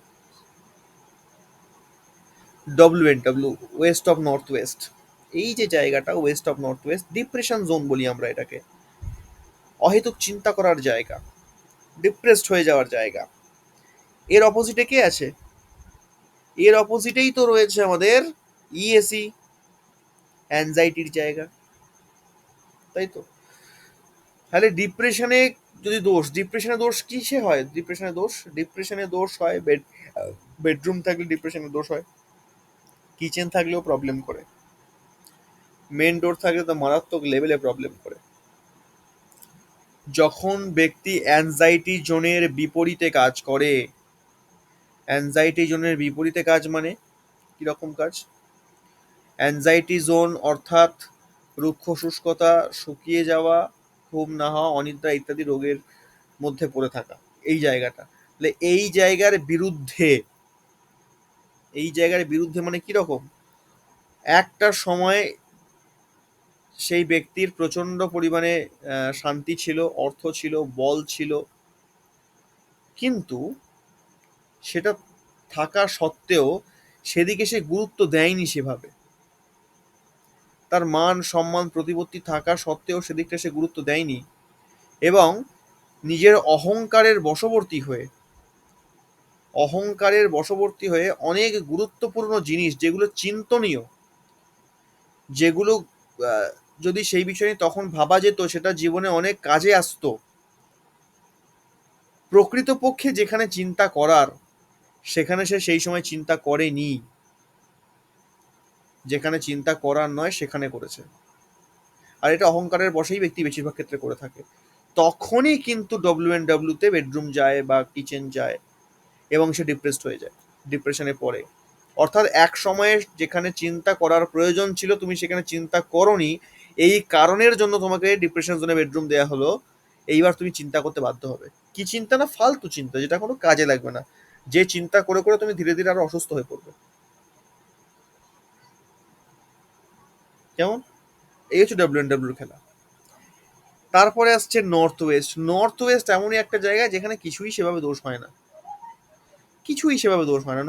W, West of north West, এই যে জায়গাটা West of north West, depression zone বলি আমরা এটাকে। অহেতুক চিন্তা করার জায়গা, ডিপ্রেসড হয়ে যাওয়ার জায়গা। এর অপোজিটে কে আছে? এর অপোজিটেই তো রয়েছে আমাদের ইএসি, অ্যাংজাইটির জায়গা, তাই তো? তাহলে ডিপ্রেশনে যদি দোষ, ডিপ্রেশনে দোষ কিসে হয়? ডিপ্রেশনে দোষ হয় বেডরুম থাকলে ডিপ্রেশনে দোষ হয়, কিচেন থাকলেও প্রবলেম করে, মেন ডোর থাকলে তো মারাত্মক লেভেলে প্রবলেম করে। যখন ব্যক্তি অ্যাংজাইটি জোনের বিপরীতে কাজ করে। অ্যাংজাইটি জোনের বিপরীতে কাজ মানে কিরকম কাজ? অ্যাংজাইটি জোন অর্থাৎ রুক্ষ শুষ্কতা, শুকিয়ে যাওয়া, ঘুম না হওয়া, অনিদ্রা ইত্যাদি রোগের মধ্যে পড়ে থাকা, এই জায়গাটা। তাহলে এই জায়গার বিরুদ্ধে মানে কিরকম? একটা সময় সেই ব্যক্তির প্রচন্ড পরিমাণে শান্তি ছিল, অর্থ ছিল, বল ছিল, কিন্তু সেটা থাকা সত্ত্বেও সেদিকে সে গুরুত্ব দেয়নি সেভাবে। তার মান সম্মান প্রতিপত্তি থাকা সত্ত্বেও সেদিকটা সে গুরুত্ব দেয়নি, এবং নিজের অহংকারের বশবর্তী হয়ে অনেক গুরুত্বপূর্ণ জিনিস যেগুলো চিন্তনীয়, যেগুলো আহ, যদি সেই বিষয়ে তখন ভাবা যেত সেটা জীবনে অনেক কাজে আসতো, প্রকৃতপক্ষে যেখানে চিন্তা করার সেখানে সে সেই সময় চিন্তা করেনি, যেখানে চিন্তা করার নয় সেখানে করেছে। আর এটা অহংকারের বশেই ব্যক্তি বেশিরভাগ ক্ষেত্রে করে থাকে। তখনই কিন্তু WNW-তে বেডরুম যায় বা কিচেন যায় এবং সে ডিপ্রেসড হয়ে যায়, ডিপ্রেশনে পড়ে। অর্থাৎ এক সময়ে যেখানে চিন্তা করার প্রয়োজন ছিল তুমি সেখানে চিন্তা করনি, এই কারণের জন্য তোমাকে ডিপ্রেশন জোনে বেডরুম দেওয়া হলো। এইবার তুমি চিন্তা করতে বাধ্য হবে। কি চিন্তা? না ফালতু চিন্তা, যেটা কোনো কাজে লাগবে না, যে চিন্তা করে করে তুমি ধীরে ধীরে আরো অসুস্থ হয়ে পড়বে। কেমন? এই হচ্ছে WNW-র খেলা। তারপরে আসছে নর্থ ওয়েস্ট। নর্থ ওয়েস্ট এমনই একটা জায়গা যেখানে কিছুই সেভাবে দোষ হয় না,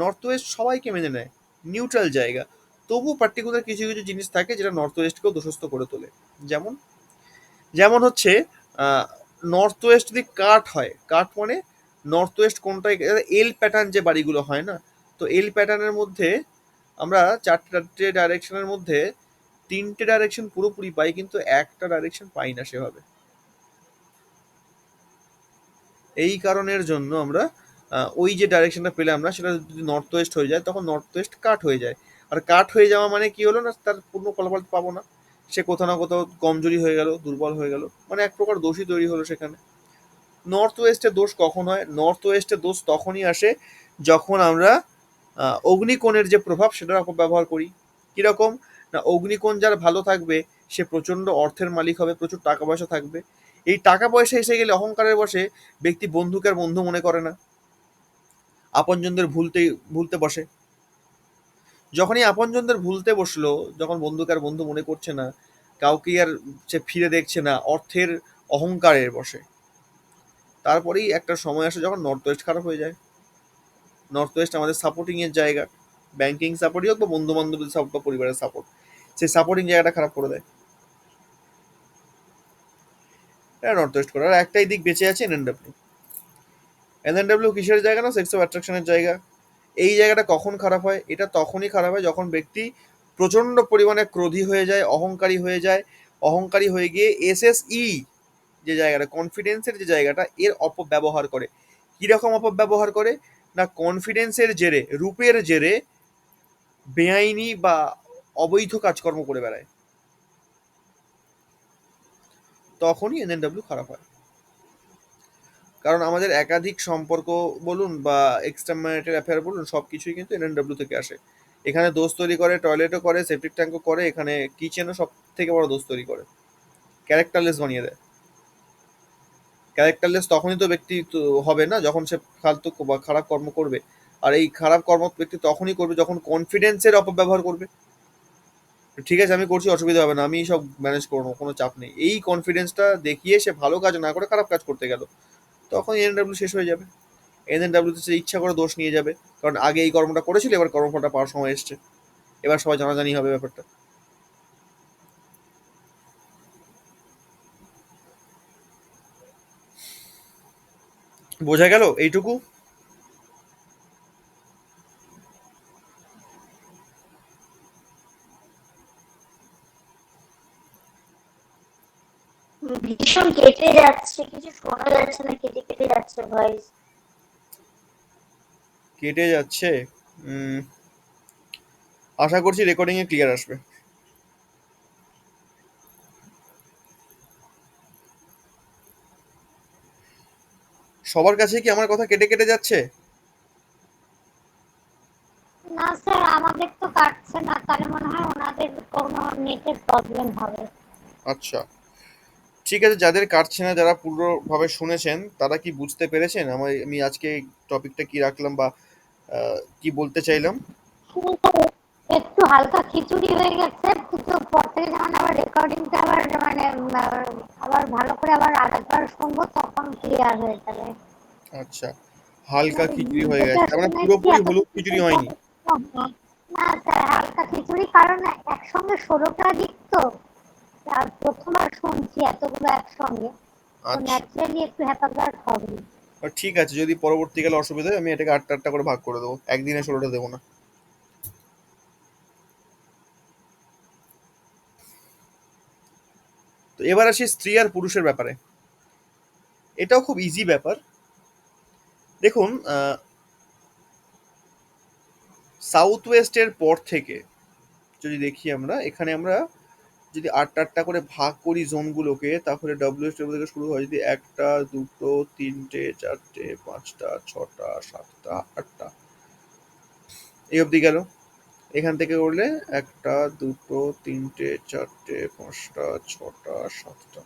নর্থ ওয়েস্ট সবাইকে মেনে নেয়, নিউট্রাল জায়গা। তবু পার্টিকুলার কিছু কিছু জিনিস থাকে যেটা নর্থ ওয়েস্টকেও দোষস্থ করে তোলে। যেমন যেমন হচ্ছে নর্থ ওয়েস্ট যদি কাট হয়, কাট মানে নর্থ ওয়েস্ট কোনটা, এল প্যাটার্ন যে বাড়িগুলো হয় না, তো এল প্যাটার্নের মধ্যে আমরা চারটে ডাইরেকশনের মধ্যে তিনটে ডাইরেকশন পুরোপুরি পাই, কিন্তু একটা ডাইরেকশন পাই না সেভাবে। এই কারণের জন্য আমরা ওই যে ডাইরেকশনটা পেলাম না, সেটা যদি নর্থ ওয়েস্ট হয়ে যায় তখন নর্থ ওয়েস্ট কাট হয়ে যায়। আর কাট হয়ে যাওয়া মানে কি হলো না, তার পূর্ণ ফলাফল পাবো না, সে কোথাও না কোথাও কমজোরি হয়ে গেল, দুর্বল হয়ে গেল, মানে এক প্রকার দোষই তৈরি হলো সেখানে। নর্থ ওয়েস্টের দোষ কখন হয়? নর্থ ওয়েস্টের দোষ তখনই আসে যখন আমরা অগ্নিকোণের যে প্রভাব সেটার অপব্যবহার করি। কিরকম? না অগ্নিকোণ যার ভালো থাকবে সে প্রচন্ড অর্থের মালিক হবে, প্রচুর টাকা পয়সা থাকবে। এই টাকা পয়সা এসে গেলে অহংকারের বশে ব্যক্তি বন্ধুকে আর বন্ধু মনে করে না, আপনজনদের ভুলতে বসে। যখনই আপনজনদের ভুলতে বসলো, যখন বন্ধুকে আর বন্ধু মনে করছে না, কাউকে আর সে ফিরে দেখছে না, অর্থের অহংকারের বসে, তারপরেই একটা সময় আসে যখন নর্থ ওয়েস্ট খারাপ হয়ে যায়। নর্থ ওয়েস্ট আমাদের সাপোর্টিং এর জায়গা, ব্যাংকিং সাপোর্টই হোক বা বন্ধু বান্ধবদের সাপোর্ট বা পরিবারের সাপোর্ট, সেই সাপোর্টিং জায়গাটা খারাপ করে দেয়। এটা নর্থ ওয়েস্ট করে। আর একটাই দিক বেঁচে আছে, NNW। NNW কিসের জায়গা? না সেক্স অফ অ্যাট্রাকশনের জায়গা। এই জায়গাটা কখন খারাপ হয়? এটা তখনই খারাপ হয় যখন ব্যক্তি প্রচন্ড পরিমাণে ক্রোধী হয়ে যায়, অহংকারী হয়ে যায়, অহংকারী হয়ে গিয়ে SSE যে জায়গাটা, কনফিডেন্সের যে জায়গাটা, এর অপব্যবহার করে। কিরকম অপব্যবহার করে? না কনফিডেন্সের জেরে, রূপের জেরে বেআইনি বা অবৈধ কাজকর্ম করে বেড়ায়, তখনই NNW খারাপ হয়। কারণ আমাদের একাধিক সম্পর্ক বলুন বা এক্সট্রা ম্যারিটাল অ্যাফেয়ার বলুন, সব কিছুই কিন্তু NNW থেকে আসে। এখানে দোষ তৈরি করে, টয়লেটও করে, সেপ্টিক ট্যাঙ্কও করে, এখানে কিচেনও সব থেকে বড় দোষ তৈরি করে, ক্যারেক্টারলেস বানিয়ে দেয়। ক্যারেক্টারলেস তখনই তো ব্যক্তি তো হবে না যখন সে ফালতু বা খারাপ কর্ম করবে। আর এই খারাপ কর্ম ব্যক্তি তখনই করবে যখন কনফিডেন্সের অপব্যবহার করবে। ঠিক আছে আমি করছি, অসুবিধা হবে না, আমি সব ম্যানেজ করবো, কোনো চাপ নেই, এই কনফিডেন্সটা দেখিয়ে সে ভালো কাজ না করে খারাপ কাজ করতে গেল, তখন NNW শেষ হয়ে যাবে। NNW-তে সে ইচ্ছা করে দোষ নিয়ে যাবে, কারণ আগে এই কর্মটা করেছিল, এবার কর্মফলটা পাওয়ার সময় এসছে, এবার সবাই জানাজানি হবে ব্যাপারটা। বোঝা গেল এইটুকু? ভীষণ কেটে যাচ্ছে, কিছু শোনা যাচ্ছে না, কেটে কেটে যাচ্ছে ভয়েস। কেটে যাচ্ছে? আশা করছি রেকর্ডিংয়ে ক্লিয়ার আসবে। সবার কাছে কি আমার কথা কেটে কেটে যাচ্ছে? না স্যার, আমাদের তো কাটছে না, তাহলে মনে হয় ওনাদের কোনো নেটের প্রবলেম হবে। আচ্ছা, ঠিক আছে। যাদের কাটছে না, যারা পুরোভাবে শুনেছেন, তারা কি বুঝতে পেরেছেন আমি আজকে টপিকটা কি রাখলাম বা কি বলতে চাইলাম? একটু হালকা খিচুড়ি হয়ে গেছে, কিন্তু পর থেকে যখন আবার রেকর্ডিংটা আবার মানে আবার ভালো করে আবার আরেকবার শুনবো, তখন ক্লিয়ার হয়ে যাবে। আচ্ছা, হালকা খিচুড়ি হয়ে যেটা গেছে, তার মানে শুনেছি পুরোপুরি হলুদ খিচুড়ি এতটুকু। হয়নি। না স্যার, হালকা খিচুড়ি, কারণ একসঙ্গে 16টা দিক তো, আর প্রথমবার শুনছি এতগুলো একসঙ্গে, তো আচ্ছা, ন্যাচারালি একটু হ্যাপাজার্ড হবে। ঠিক আছে। যদি পরবর্তীকালে অসুবিধা হয়, আমি এটাকে আটটা আটটা করে ভাগ করে দেবো, একদিনে 16টা দেবো না। তো এবার আসি স্ত্রী আর পুরুষের ব্যাপারে। এটাও খুব ইজি ব্যাপার। দেখুন, সাউথ ওয়েস্টের পর থেকে যদি দেখি আমরা, এখানে আমরা যদি আটটা আটটা করে ভাগ করি জোনগুলোকে, তাহলে ডব্লিউএস থেকে শুরু হয় যদি একটা, দুটো, তিনটে, চারটে, পাঁচটা, ছটা, সাতটা, আটটা, এই অবধি গেল। এখান থেকে করলে একটা, দুটো, তিনটে, চারটে, পাঁচটা, ছটা, সাতটা,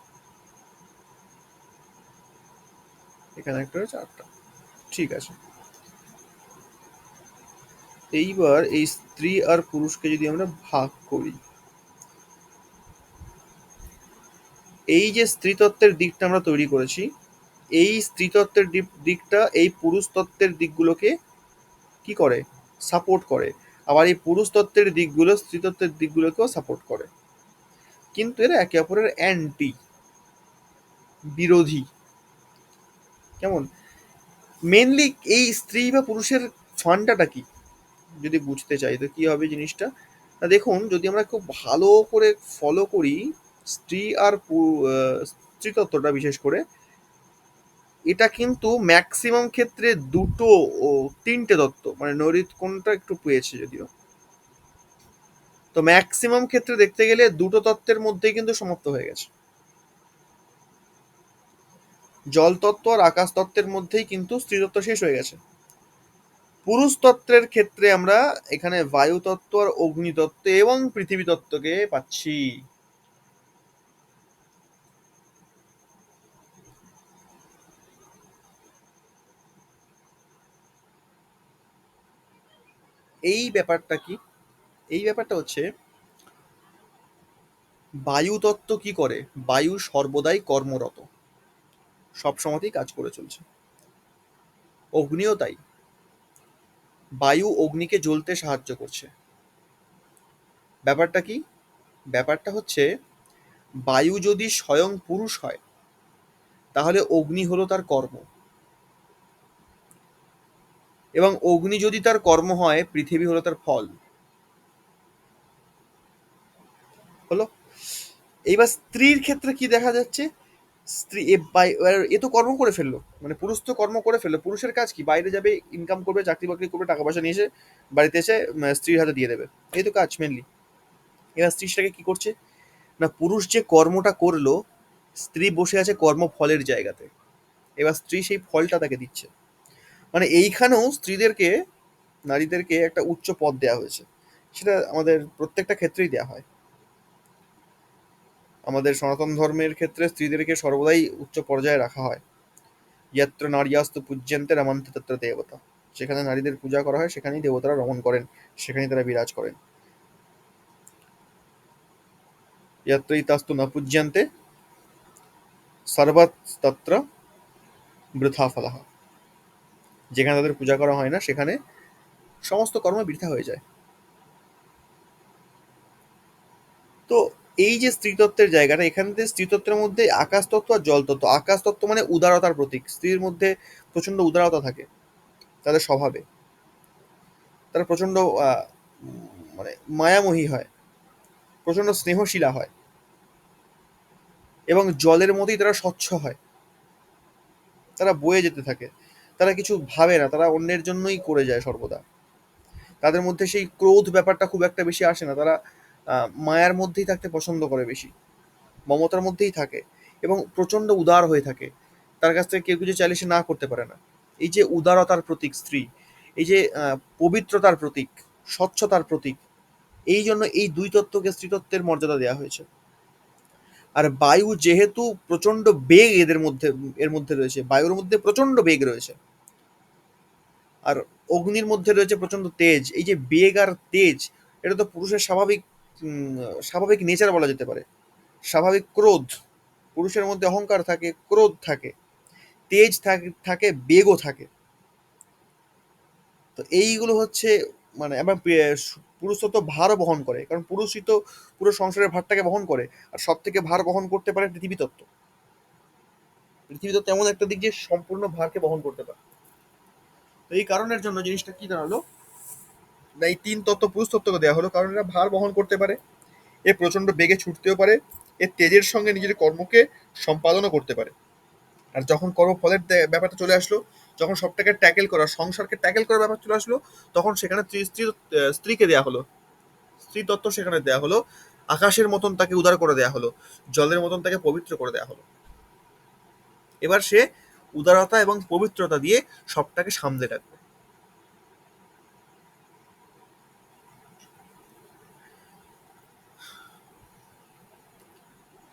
এখানে একটা হচ্ছে আটটা। ঠিক আছে। এইবার এই স্ত্রী আর পুরুষকে যদি আমরা ভাগ করি, এই যে স্ত্রীতত্ত্বের দিকটা আমরা তৈরি করেছি, এই স্ত্রীতত্ত্বের দিকটা এই পুরুষ তত্ত্বের দিকগুলোকে কি করে? সাপোর্ট করে। আবার এই পুরুষ তত্ত্বের দিকগুলো স্ত্রীতত্ত্বের দিকগুলোকেও সাপোর্ট করে। কিন্তু এরা একে অপরের অ্যান্টি, বিরোধী। কেমন? মেনলি এই স্ত্রী বা পুরুষের ফান্ডাটা কি যদি বুঝতে চাই, তো কি হবে জিনিসটা? না, দেখুন, যদি আমরা খুব ভালো করে ফলো করি স্ত্রী আর স্ত্রীতত্ত্বটা বিশেষ করে, এটা কিন্তু ম্যাক্সিমাম ক্ষেত্রে দুটো ও তিনটে তত্ত্ব, মানে নৈরিত কোণটা একটু পেয়েছে যদিও, তো ম্যাক্সিমাম ক্ষেত্রে দেখতে গেলে দুটো তত্ত্বের মধ্যেই কিন্তু সমাপ্ত হয়ে গেছে। জল তত্ত্ব আর আকাশ তত্ত্বের মধ্যেই কিন্তু স্ত্রীতত্ত্ব শেষ হয়ে গেছে। পুরুষ তত্ত্বের ক্ষেত্রে আমরা এখানে বায়ু তত্ত্ব আর অগ্নি তত্ত্ব এবং পৃথিবী তত্ত্বকে পাচ্ছি। এই ব্যাপারটা কি? এই ব্যাপারটা হচ্ছে, বায়ু তত্ত্ব কি করে? বায়ু সর্বদাই কর্মরত, সব সময়তেই কাজ করে চলছে। অগ্নিও তাই। বায়ু অগ্নিকে জ্বলতে সাহায্য করছে। ব্যাপারটা কি? ব্যাপারটা হচ্ছে, বায়ু যদি স্বয়ং পুরুষ হয়, তাহলে অগ্নি হলো তার কর্ম, এবং অগ্নি যদি তার কর্ম হয়, পৃথিবী হলো তার ফল। হলো। এইবার স্ত্রীর ক্ষেত্রে কি দেখা যাচ্ছে? স্ত্রী এ তো কর্ম করে ফেললো, মানে পুরুষ তো কর্ম করে ফেললো। পুরুষের কাজ কি? বাইরে যাবে, ইনকাম করবে, চাকরি বাকরি করবে, টাকা পয়সা নিয়ে এসে বাড়িতে এসে স্ত্রীর হাতে দিয়ে দেবে। এই তো কাজ মেনলি। এবার স্ত্রী সেটাকে কি করছে? না, পুরুষ যে কর্মটা করলো, স্ত্রী বসে আছে কর্মফলের জায়গাতে। এবার স্ত্রী সেই ফলটা তাকে দিচ্ছে। মানে এইখানেও স্ত্রীদেরকে, নারীদেরকে একটা উচ্চ পদ দেওয়া হয়েছে। সেটা আমাদের প্রত্যেকটা ক্ষেত্রেই দেওয়া হয়। আমাদের সনাতন ধর্মের ক্ষেত্রে স্ত্রীদেরকে সর্বদাই উচ্চ পর্যায়ে রাখা হয়। যত্র নার্যাস্তু পূজ্যন্তে রমন্তে তত্র দেবতা। যেখানে নারীদের পূজা করা হয়, সেখানেই দেবতারা রমণ করেন, সেখানেই তারা বিরাজ করেন। যত্রৈতাস্তু ন পূজ্যন্তে সর্বতত্র বৃথা ফলঃ। যেখানে তাদের পূজা করা হয় না, সেখানে সমস্ত কর্ম বৃথা হয়ে যায়। তো এই যে স্ত্রীতত্ত্বের জায়গাটা, এখান থেকে স্ত্রীতত্ত্বের মধ্যে আকাশ তত্ত্ব আর জল তত্ত্ব। আকাশ তত্ত্ব মানে উদারতার প্রতীক। স্ত্রীর মধ্যে প্রচন্ড উদারতা থাকে তাদের স্বভাবে। তারা প্রচন্ড মানে মায়ামোহী হয়, প্রচন্ড স্নেহশীলা হয়, এবং জলের মতোই তারা স্বচ্ছ হয়। তারা বয়ে যেতে থাকে, তারা কিছু ভাবে না, তারা অন্যের জন্যই করে যায় সর্বদা। তাদের মধ্যে সেই ক্রোধ ব্যাপারটা খুব একটা বেশি আসে না। তারা মায়ার মধ্যেই থাকতে পছন্দ করে বেশি, মমতার মধ্যেই থাকে, এবং প্রচন্ড উদার হয়ে থাকে। তার কাছ থেকে কেউ কিছু চাইলে সে না করতে পারে না। এই যে উদারতার প্রতীক স্ত্রী, এই যে পবিত্রতার প্রতীক, স্বচ্ছতার প্রতীক, এই জন্য এই দুই তত্ত্বকে স্ত্রীতত্ত্বের মর্যাদা দেওয়া হয়েছে। আর বায়ু যেহেতু প্রচন্ড বেগ এর মধ্যে রয়েছে, বায়ুর মধ্যে প্রচন্ড বেগ রয়েছে, আর অগ্নির মধ্যে রয়েছে প্রচন্ড তেজ। এই যে বেগ আর তেজ, এটা তো পুরুষের স্বাভাবিক নেচার বলা যেতে পারে। স্বাভাবিক ক্রোধ, পুরুষের মধ্যে অহংকার থাকে, ক্রোধ থাকে, তেজ থাকে, বেগও থাকে। তো এইগুলো হচ্ছে মানে আবার পুরুষ তো ভারও বহন করে, কারণ পুরুষই তো পুরো সংসারের ভারটাকে বহন করে। আর সব থেকে ভার বহন করতে পারে পৃথিবী তত্ত্ব। পৃথিবী তত্ত্ব এমন একটা দিক যে সম্পূর্ণ ভারকে বহন করতে পারে। তো এই কারণের জন্য জিনিসটা কি দাঁড়ালো, না এই তিন তত্ত্ব পুরুষ তত্ত্বকে দেওয়া হলো, কারণ এরা ভার বহন করতে পারে, এ প্রচন্ড বেগে ছুটতেও পারে, এ তেজের সঙ্গে নিজের কর্মকে সম্পাদনও করতে পারে। আর যখন কর্মফলের ব্যাপারটা চলে আসলো, যখন সবটাকে ট্যাকেল করা, সংসারকে ট্যাকেল করার ব্যাপার চলে আসলো, তখন সেখানে স্ত্রীকে দেয়া হলো, স্ত্রী তত্ত্ব সেখানে দেয়া হলো। আকাশের মতন তাকে উদার করে দেয়া হলো, জলের মতন তাকে পবিত্র করে দেয়া হলো। এবার সে উদারতা এবং পবিত্রতা দিয়ে সবটাকে সামলে রাখবে।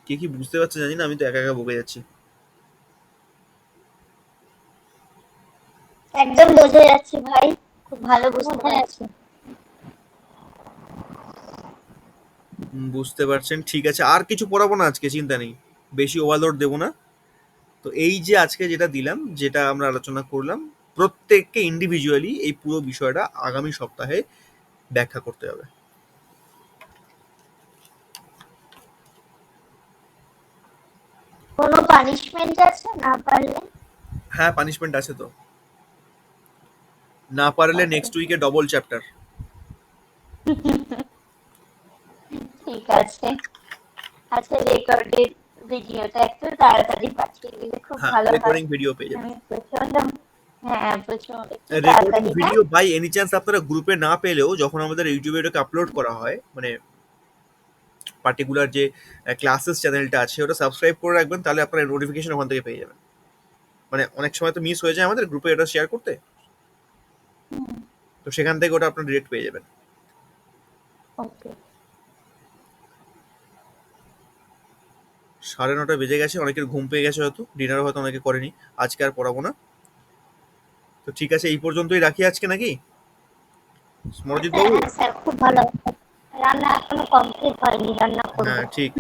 কে কি বুঝতে পারছে জানি না, আমি তো একা একা বকে যাচ্ছি। একদম বোঝা যাচ্ছে ভাই, খুব ভালো বুঝতে বোঝা পারছি। বুঝতে পারছেন, ঠিক আছে। আর কিছু পড়াবো না আজকে, চিন্তা নেই, বেশি ওভারলোড দেবো না। তো এই যে আজকে যেটা দিলাম, যেটা আমরা আলোচনা করলাম, প্রত্যেককে ইন্ডিভিজুয়ালি এই পুরো বিষয়টা আগামী সপ্তাহে ব্যাখ্যা করতে হবে। কোনো পানিশমেন্ট আছে না পারলে? হ্যাঁ, পানিশমেন্ট আছে তো। না পারলে নেক্সট উইকে ডবল চ্যাপ্টার। ঠিক আছে, আচ্ছা রেকর্ডেড ভিডিওটা একটু তাড়াতাড়ি পাঠিয়ে দিলে খুব হ্যাঁ, ভালো হয়। রেকর্ডিং ভিডিও পেয়ে যাবেন। আমি প্রচন্ড, হ্যাঁ প্রচন্ড একটু রেকর্ডিং তাড়াতাড়ি, হ্যাঁ ভিডিও বাই এনি চান্স আপনারা গ্রুপে না পেলেও, যখন আমাদের ইউটিউবে এটাকে আপলোড করা হয়, মানে পার্টিকুলার যে ক্লাসেস চ্যানেলটা আছে ওটা সাবস্ক্রাইব করে রাখবেন, তাহলে আপনারা নোটিফিকেশন ওখান থেকে পেয়ে যাবেন। মানে অনেক সময় তো মিস হয়ে যায় আমাদের গ্রুপে এটা শেয়ার করতে, তো সেখান থেকে ওটা আপনারা ডিরেক্ট পেয়ে যাবেন। ওকে। 9:30 বেজে গেছে, অনেকের ঘুম পেয়ে গেছে, হয়তো ডিনার হয়তো অনেকে করেনি। আজকে আর পড়াবো না। তো ঠিক আছে, এই পর্যন্তই রাখি আজকে নাকি স্মরজিৎ বাবু? হ্যাঁ স্যার, খুব ভালো। রান্না এখনো কমপ্লিট হয়নি, রান্না করবো। হ্যাঁ ঠিক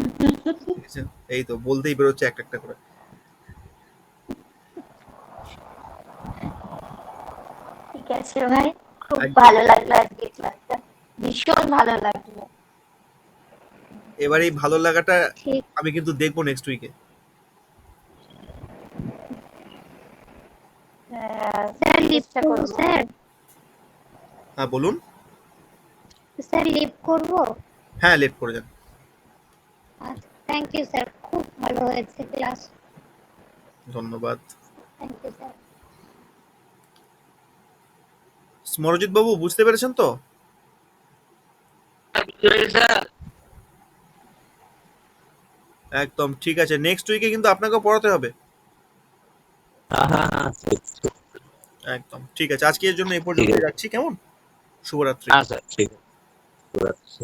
আছে, এই তো বলতেই বেরোচ্ছে একটা একটা করে। ঠিক আছে ভাই, খুব একদম। ভালো লাগলো আজকে ক্লাসটা, ভীষণ ভালো লাগলো। এবার এই ভালো লাগাটা ঠিক। আমি কিন্তু দেখবো নেক্সট উইকে। স্যার লিভ চেষ্টা করবো করবো। স্যার? হ্যাঁ বলুন। স্যার লিভ করবো? হ্যাঁ, লেট করে যান। আচ্ছা, থ্যাংক ইউ স্যার, খুব ভালো হয়েছে ক্লাস। ধন্যবাদ। Thank you sir. স্মরজিৎ বাবু বুঝতে পেরেছেন তো? স্যার একদম ঠিক আছে, নেক্সট উইকে কিন্তু আপনাকেও পড়াতে হবে। হ্যাঁ ঠিক ঠিক। একদম ঠিক আছে, আজকের জন্য এই পর্যন্ত ঠিক আছে। যাচ্ছি, কেমন? শুভরাত্রি। হ্যাঁ স্যার ঠিক আছে।